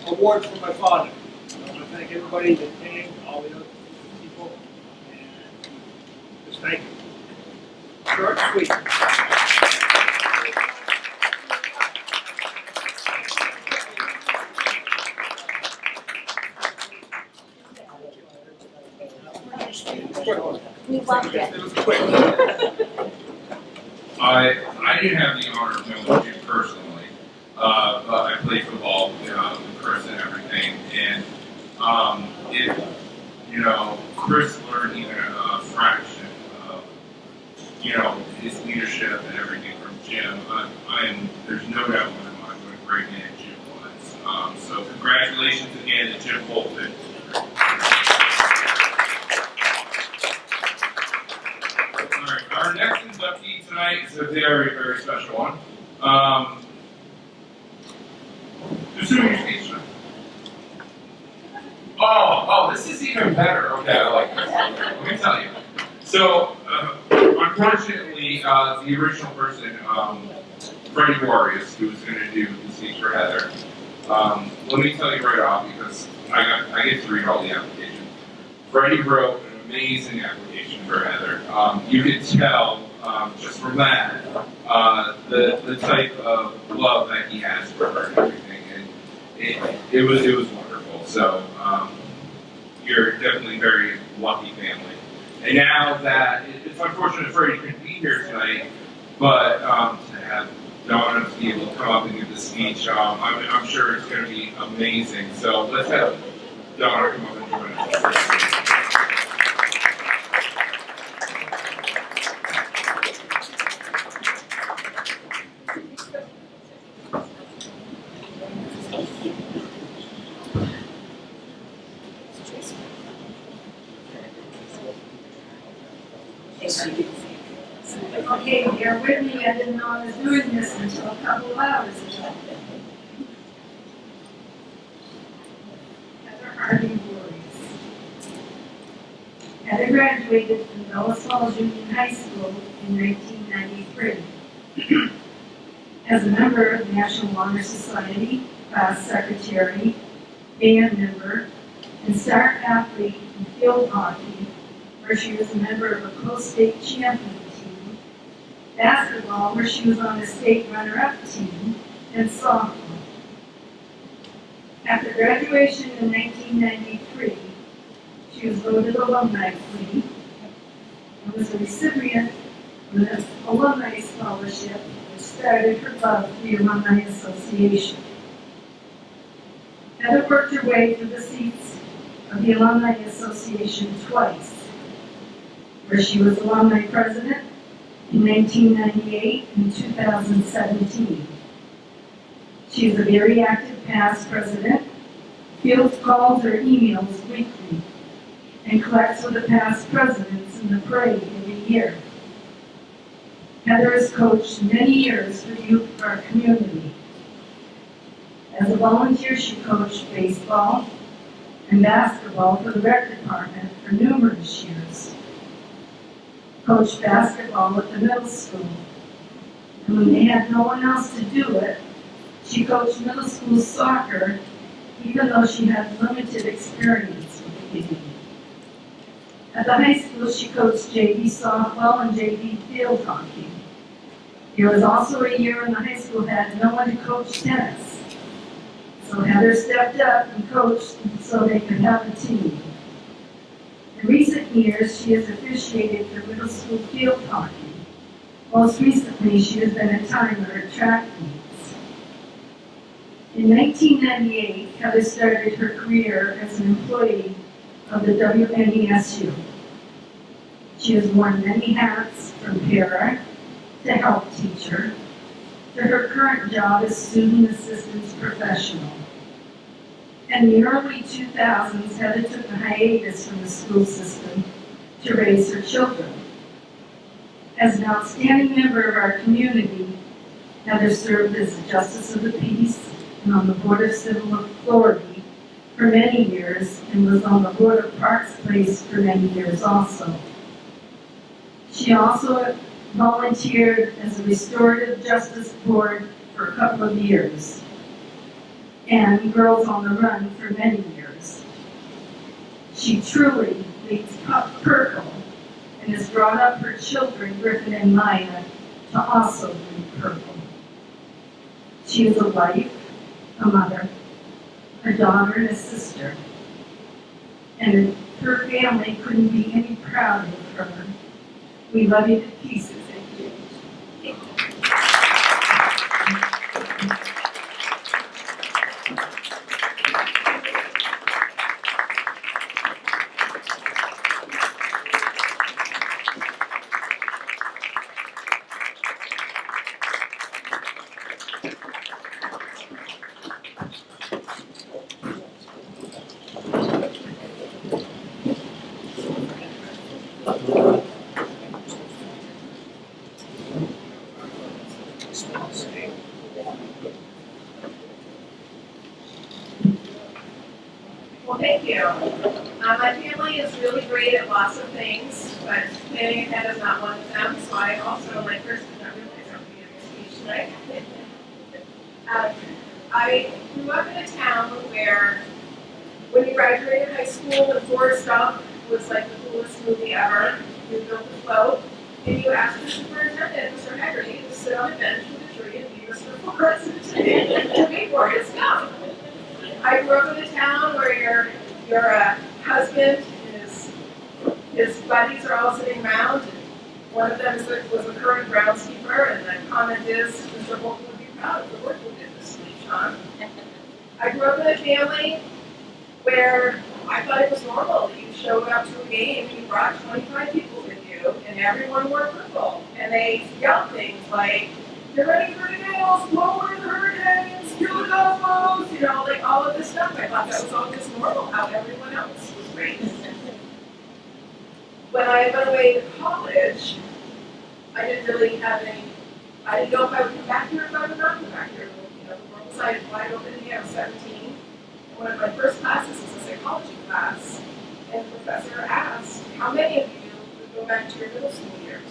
award from my father. I want to thank everybody that came, all the other people, and just thank you. Short and sweet. We want that. It was quick. I didn't have the honor of knowing Jim personally, but I played football with Chris and everything, and Chris learned even a fraction of his leadership and everything from Jim. There's no doubt in my mind what a great man Jim was. So congratulations again to Jim Bolton. Our next inductee tonight is a very, very special one. Just doing your speech tonight. Oh, this is even better. Okay, I like this. Let me tell you. So, unfortunately, the original person, Freddie Warriors, who was going to do the speech for Heather, let me tell you right off, because I get to read all the applications. Freddie wrote an amazing application for Heather. You could tell just from that the type of love that he has for her and everything, and it was wonderful. So you're definitely a very lucky family. And now that it's unfortunate Freddie couldn't be here tonight, but to have Donna to be able to come up and give the speech, I'm sure it's going to be amazing. So let's have Donna come up and join us. Okay, bear with me, I didn't know I was doing this until a couple of hours ago. Heather Harvey Voorhees. Heather graduated from Bellas Falls Union High School in 1993. As a member of the National Honor Society, class secretary, band member, and star athlete in field hockey, where she was a member of a co-state champion team, basketball, where she was on the state runner-up team, and softball. After graduation in 1993, she was voted Alumni Queen and was a recipient of an alumni scholarship which started her love for the Alumni Association. Heather worked her way through the seats of the Alumni Association twice, where she was alumni president in 1998 and 2017. She is a very active past president, fields calls or emails weekly, and collects with the past presidents in the parade every year. Heather has coached many years for the youth of our community. As a volunteer, she coached baseball and basketball for the rec department for numerous years. Coached basketball at the middle school. And when they had no one else to do it, she coached middle school soccer, even though she had limited experience with the game. At the high school, she coached JV softball and JV field hockey. There was also a year when the high school had no one to coach tennis. So Heather stepped up and coached so they could have a team. In recent years, she has officiated for middle school field hockey. Most recently, she has been a timer at track meets. In 1998, Heather started her career as an employee of the WNESU. She has worn many hats, from para to help teacher to her current job as student assistance professional. In the early 2000s, Heather took a hiatus from the school system to raise her children. As an outstanding member of our community, Heather served as a Justice of the Peace and on the Board of Civil Authority for many years and was on the Board of Parks Place for many years also. She also volunteered as a Restorative Justice Board for a couple of years, and Girls on the Run for many years. She truly leads Purple and has brought up her children, Griffin and Maya, to also lead Purple. She is a wife, a mother, a daughter, and a sister, and her family couldn't be any prouder of her. We love you to pieces. Well, thank you. My family is really great at lots of things, but planning ahead is not one of them. So I also, like Kristen, did not realize I would be giving a speech tonight. I grew up in a town where, when you graduated high school, the Forrest Gump was like the coolest movie ever. You built a float, and you asked the superintendent, Mr. Haggerty, to sit on a bench with a tree and be Mr. Forrest to be Forrest Gump. I grew up in a town where your husband and his buddies are all sitting around. And one of them was a current groundskeeper, and the comment is, Mr. Bolton would be proud of the work we did this week, Sean. I grew up in a family where I thought it was normal that you showed up to a game and you brought 25 people with you, and everyone wore purple. And they yelled things like, "Get ready for the nails, blow away the hurricanes, kill the cosmos," you know, like all of this stuff. I thought that was all just normal, how everyone else was raised. When I went away to college, I didn't really have any, I didn't know if I would come back here or if I would not come back here. You know, the world was wide open to me. I was 17. And one of my first classes was a psychology class, and the professor asked, how many of you would go back to your middle school years?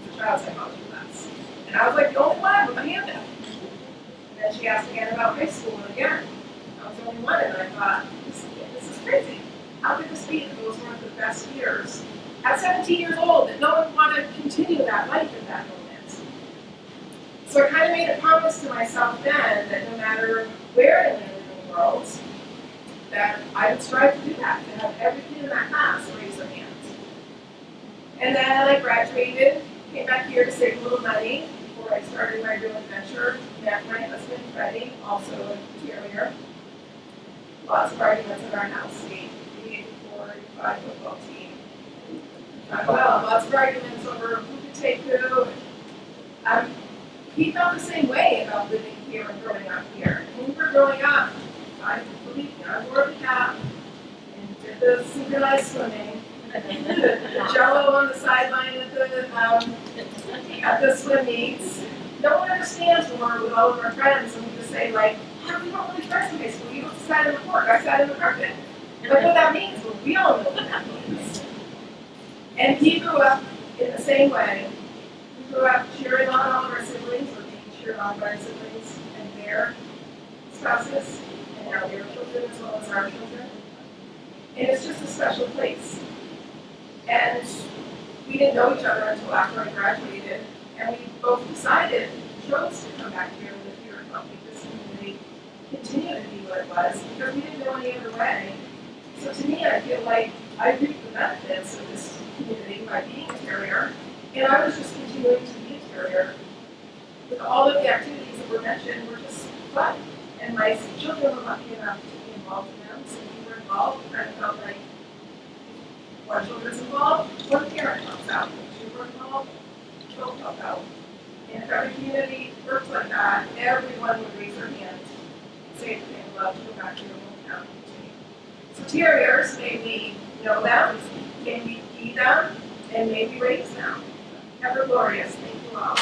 It's a child psychology class. And I was like the only one with my hand up. And then she asked again about high school, and again, I was the only one, and I thought, this is crazy. How could this be that those weren't the best years? At 17 years old, that no one would want to continue that life at that moment. So I kind of made a promise to myself then that no matter where I lived in the world, that I would strive to do that, to have everything in that class raise their hands. And then I graduated, came back here to save a little money before I started my real adventure. Met my husband, Freddie, also a Terrier. Lots of arguments in our house. We 4-5 football team. Well, lots of arguments over who could take who. He felt the same way about living here and growing up here. When we were growing up, I wore the cap and did the synchronized swimming. Jello on the sideline at the swim meets. No one understands when we're with all of our friends and we just say like, "How we don't really friends in high school? You don't sat in the court, I sat in the carpet." But what that means, well, we all know what that means. And he grew up in the same way. We grew up cheering on all of our siblings, or being cheered on by our siblings and their spouses, and now their children as well as our children. And it's just a special place. And we didn't know each other until after I graduated, and we both decided, chose to come back here and live here and help make this community continue to be what it was, because we didn't know any other way. So to me, I feel like I reaped the benefits of this community by being a Terrier, and I was just continuing to be a Terrier. With all of the activities that were mentioned were just fun, and my children were lucky enough to be involved in them, so we were involved. It kind of felt like one children's involved, one parent helps out. If two were involved, both help out. And if every community worked like that, everyone would raise their hand and say that they would love to go back to their hometown. So Terriers, may we know them, may we feed them, and may we raise them. Ever glorious. Thank you all.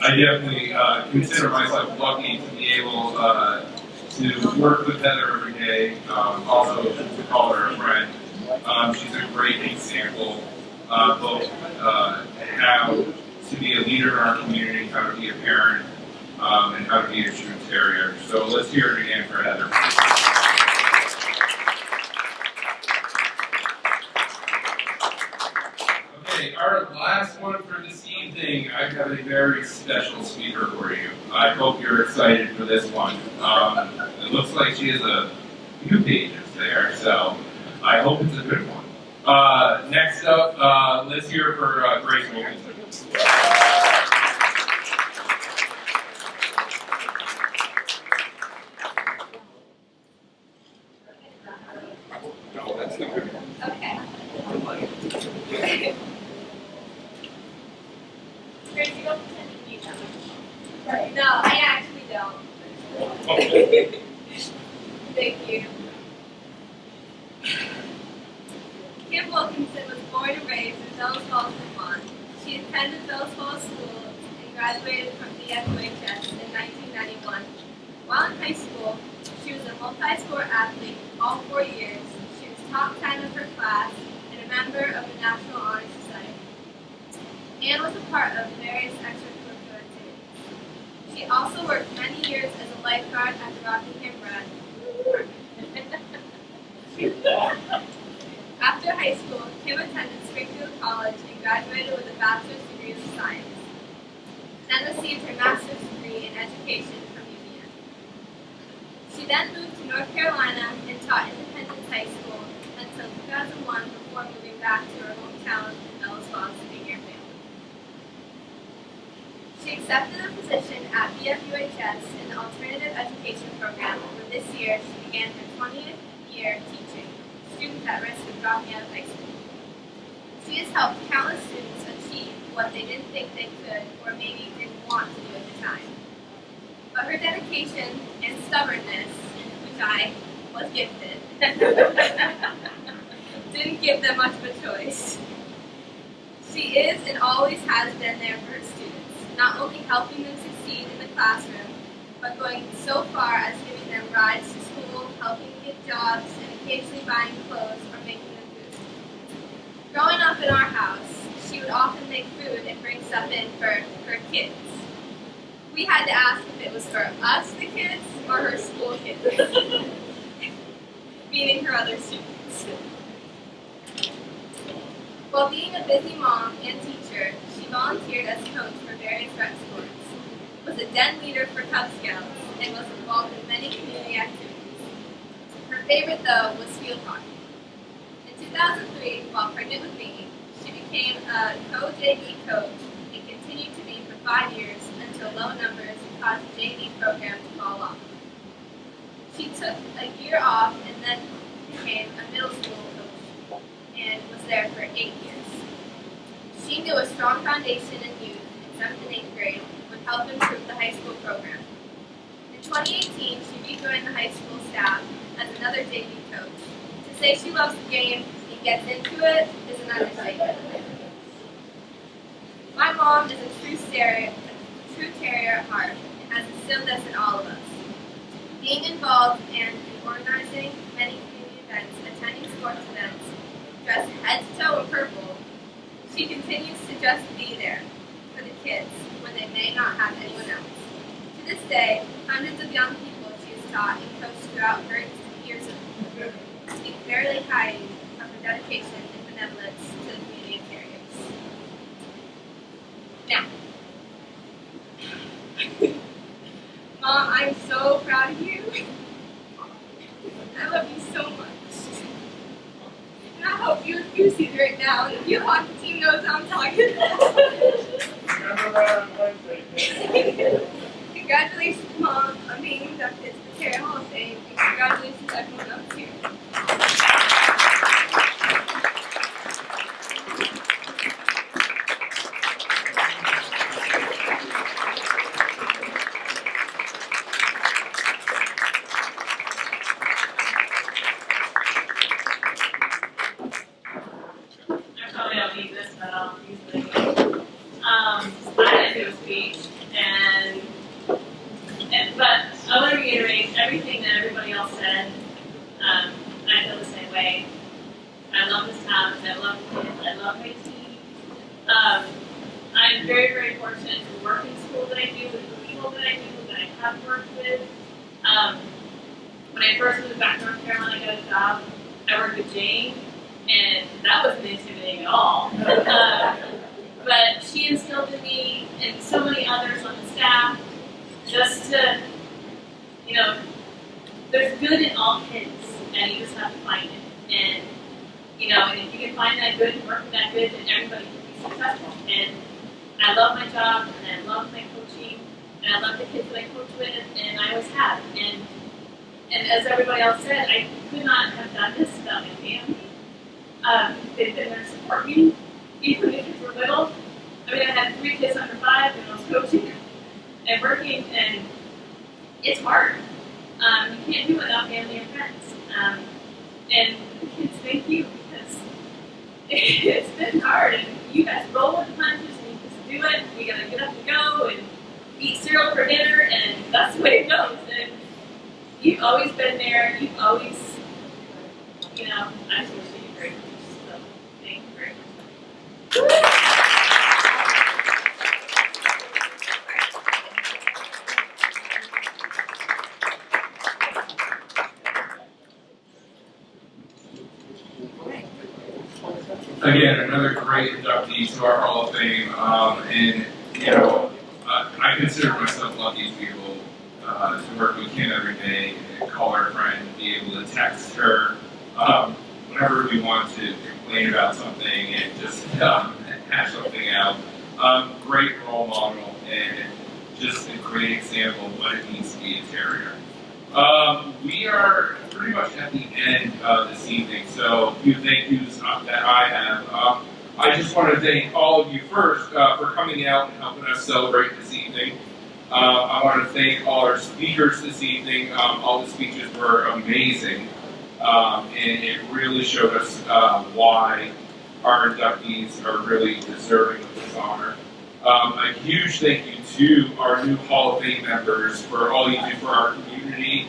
I definitely consider myself lucky to be able to work with Heather every day, also to call her a friend. She's a great example both how to be a leader in our community, how to be a parent, and how to be a true Terrier. So let's hear it again for Heather. Okay, our last one for this evening, I have a very special speaker for you. I hope you're excited for this one. It looks like she has a few pages there, so I hope it's a good one. Next up, let's hear for Grace Wilkinson. Okay. Thank you. Kim Wilkinson was born and raised in Bellas Falls, Vermont. She attended Bellas Falls School and graduated from BFUHS in 1991. While in high school, she was a multi-sport athlete all 4 years. She was top 10 of her class and a member of the National Honor Society. Anne was a part of various extracurricular activities. She also worked many years as a lifeguard at the Rockingham Run. After high school, Kim attended Springfield College and graduated with a bachelor's degree in science. Then received her master's degree in education from UVM. She then moved to North Carolina and taught Independence High School until 2001 before moving back to her hometown in Bellas Falls to be near family. She accepted a position at BFUHS in the Alternative Education Program, where this year she began her 20th year teaching students at risk of dropping out of high school. She has helped countless students achieve what they didn't think they could or maybe didn't want to do at the time. But her dedication and stubbornness, which I was gifted, didn't give them much of a choice. She is and always has been there for her students, not only helping them succeed in the classroom, but going so far as giving them rides to school, helping them get jobs, and occasionally buying clothes or making them food. Growing up in our house, she would often make food and bring stuff in for her kids. We had to ask if it was for us, the kids, or her school kids, meaning her other students. While being a busy mom and teacher, she volunteered as coach for various rec sports, was a den leader for Cub Scouts, and was involved in many community activities. Her favorite, though, was field hockey. In 2003, while pregnant with me, she became a co-JV coach and continued to be for 5 years until low numbers caused the JV program to fall off. She took a year off and then became a middle school coach and was there for 8 years. She knew a strong foundation in youth in 7th and 8th grade would help improve the high school program. In 2018, she rejoined the high school staff as another JV coach. To say she loves the game and gets into it is an understatement. My mom is a true terrier at heart and has instilled this in all of us. Being involved and in organizing many community events, attending sports events, dressed head to toe in purple, she continues to just be there for the kids when they may not have anyone else. To this day, hundreds of young people she has taught and coached throughout her years of career speak very highly of her dedication and benevolence to the community of Terriers. Now, Mom, I'm so proud of you. I love you so much. And I hope you see it right now, and the hockey team knows I'm talking about. Remember that on Wednesday. Congratulations, Mom, on being inducted to the Terrier Hall of Fame, and congratulations to everyone else here. I probably don't need this, but I'll use it. I didn't do a speech, but I want to reiterate everything that everybody else said. I feel the same way. I love this town, I love the kids, I love my team. I'm very, very fortunate to work in school that I do, with the people that I do, that I have worked with. When I first moved back to North Carolina, I got a job. I worked with Jane, and that wasn't intimidating at all. But she instilled in me and so many others on the staff just to, there's good in all kids, and you just have to find it. And, and if you can find that good and work with that good, then everybody can be successful. And I love my job, and I love my coaching, and I love the kids that I coach with, and I always have. And as everybody else said, I could not have done this without my family. They've been there to support me, even when the kids were little. I mean, I had 3 kids under 5 when I was coaching and working, and it's hard. You can't do it without family and friends. And the kids, thank you, because it's been hard, and you guys roll with the punches, and you just do it. You gotta get up and go, and eat cereal for dinner, and that's the way it goes. And you've always been there. You've always, I just wish you great. So thank you very much. Again, another great inductee to our Hall of Fame, I consider myself lucky to be able to work with Kim every day and call her friend, be able to text her whenever we want to complain about something and just hash something out. Great role model and just a great example of what it means to be a terrier. We are pretty much at the end this evening, so a few thank yous that I have. I just want to thank all of you first for coming out and helping us celebrate this evening. I want to thank all our speakers this evening. All the speeches were amazing, and it really showed us why our inductees are really deserving of this honor. A huge thank you to our new Hall of Fame members for all you do for our community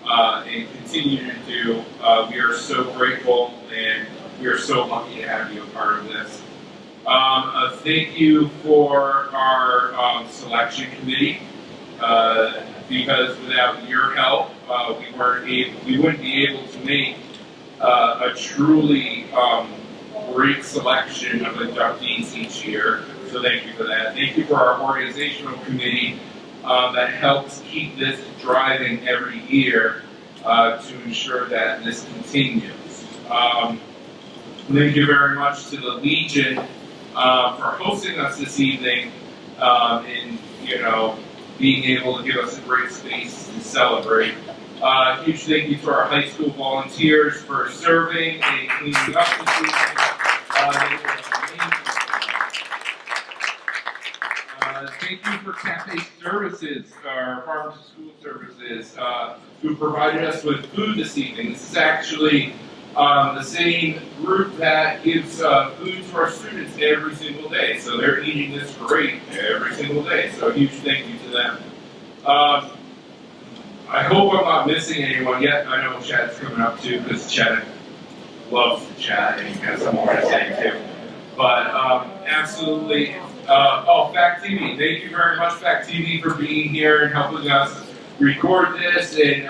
and continue to do. We are so grateful and we are so lucky to have you a part of this. A thank you for our selection committee because without your help, we wouldn't be able to make a truly great selection of inductees each year. So thank you for that. Thank you for our organizational committee that helps keep this driving every year to ensure that this continues. Thank you very much to the Legion for hosting us this evening and being able to give us a great space to celebrate. Huge thank you to our high school volunteers for serving and cleaning up this evening. Thank you for Cafe Services, our farm to school services, who provided us with food this evening. This is actually the same group that gives food to our students every single day. So they're eating this great every single day. So a huge thank you to them. I hope I'm not missing anyone yet. I know Chad's coming up too, because Chad loves to chat and has some more to say too. But absolutely. Fact TV. Thank you very much, Fact TV, for being here and helping us record this and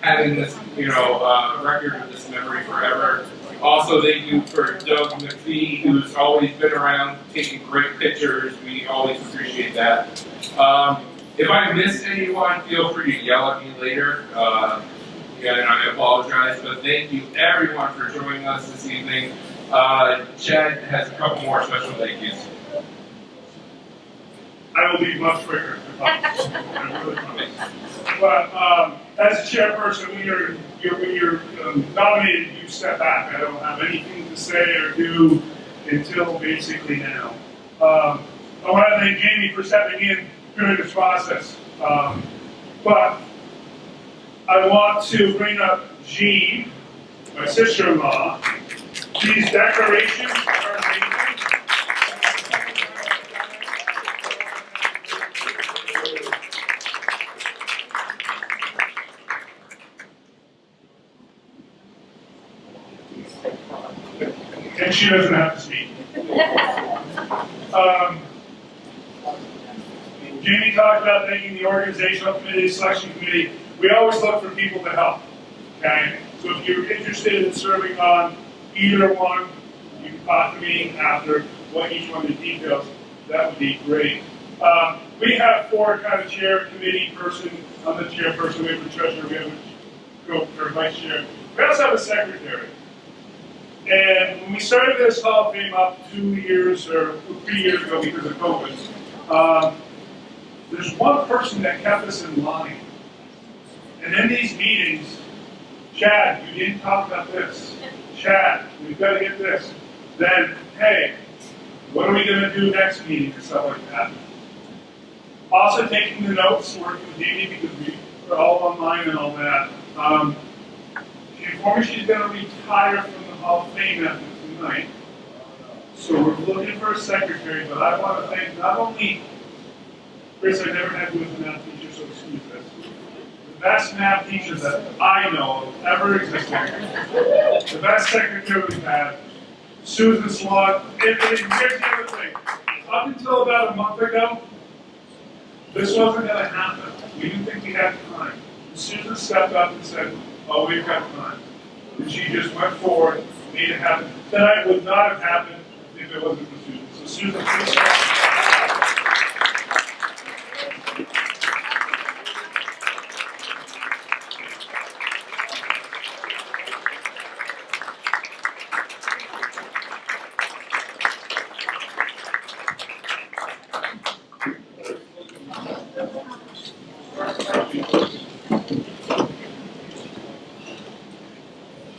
having this, record of this memory forever. Also, thank you for Doug McPhee, who's always been around taking great pictures. We always appreciate that. If I missed anyone, feel free to yell at me later. And I apologize, but thank you everyone for joining us this evening. Chad has a couple more special thank yous. I will be much quicker. But as chairperson, when you're nominated, you step back. I don't have anything to say or do until basically now. I want to thank Jamie for stepping in during this process. But I want to bring up Jean, my sister-in-law. These decorations are amazing. And she doesn't have to speak. Jamie talked about thanking the organizational committee, selection committee. We always look for people to help. Okay? So if you're interested in serving on either one, you can talk to me after what each one of the details. That would be great. We have four kind of chair, committee person. I'm the chairperson. We have the treasurer. We have a vice chair. We also have a secretary. And when we started this Hall of Fame up 2 years or 3 years ago because of COVID, there's one person that kept us in line. And in these meetings, Chad, you didn't talk about this. Chad, we've got to get this. Then, hey, what are we going to do next meeting and stuff like that. Also taking the notes, working with Jamie because We're all online and all that. She informed me she's gonna retire from the Hall of Fame after tonight. So we're looking for a secretary, but I want to thank not only Chris, I never had you as a math teacher, so excuse this. The best math teacher that I know of ever existed. The best secretary we've had. Susan Slot. And here's the other thing. Up until about a month ago, this wasn't going to happen. We didn't think we had time. And Susan stepped up and said, oh, we've got time. And she just went forward, made it happen. Tonight would not have happened if it wasn't for Susan. So Susan, please stop.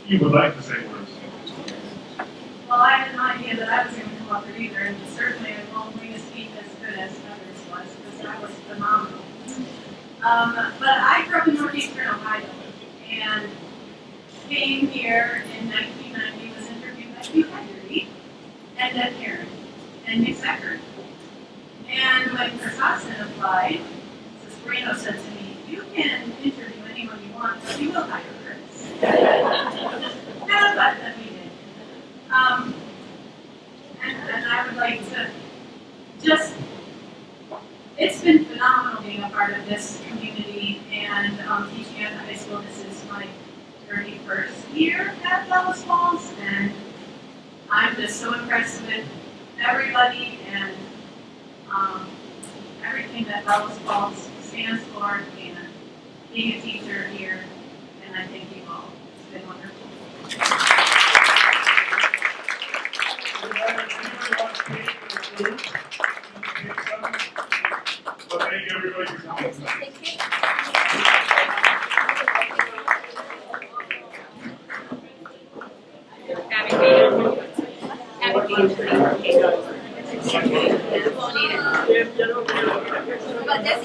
You would like to say words. Well, I had no idea that I was going to come up here either, and certainly I won't bring a speech as good as others was, because that was phenomenal. But I grew up in northeastern Ohio, and came here in 1990, was interviewed by Hugh Haggerty, and then Karen, and Nick Zeckert. And when Chris Hodgson applied, Farina said to me, you can interview anyone you want, but you will hire Chris. And I'm glad that we did. And I would like to just, it's been phenomenal being a part of this community and teaching at the high school. This is my 31st year at Bellows Falls, and I'm just so impressed with everybody and everything that Bellows Falls stands for, and being a teacher here, and I thank you all. It's been wonderful. Well, thank you everybody for coming tonight. But this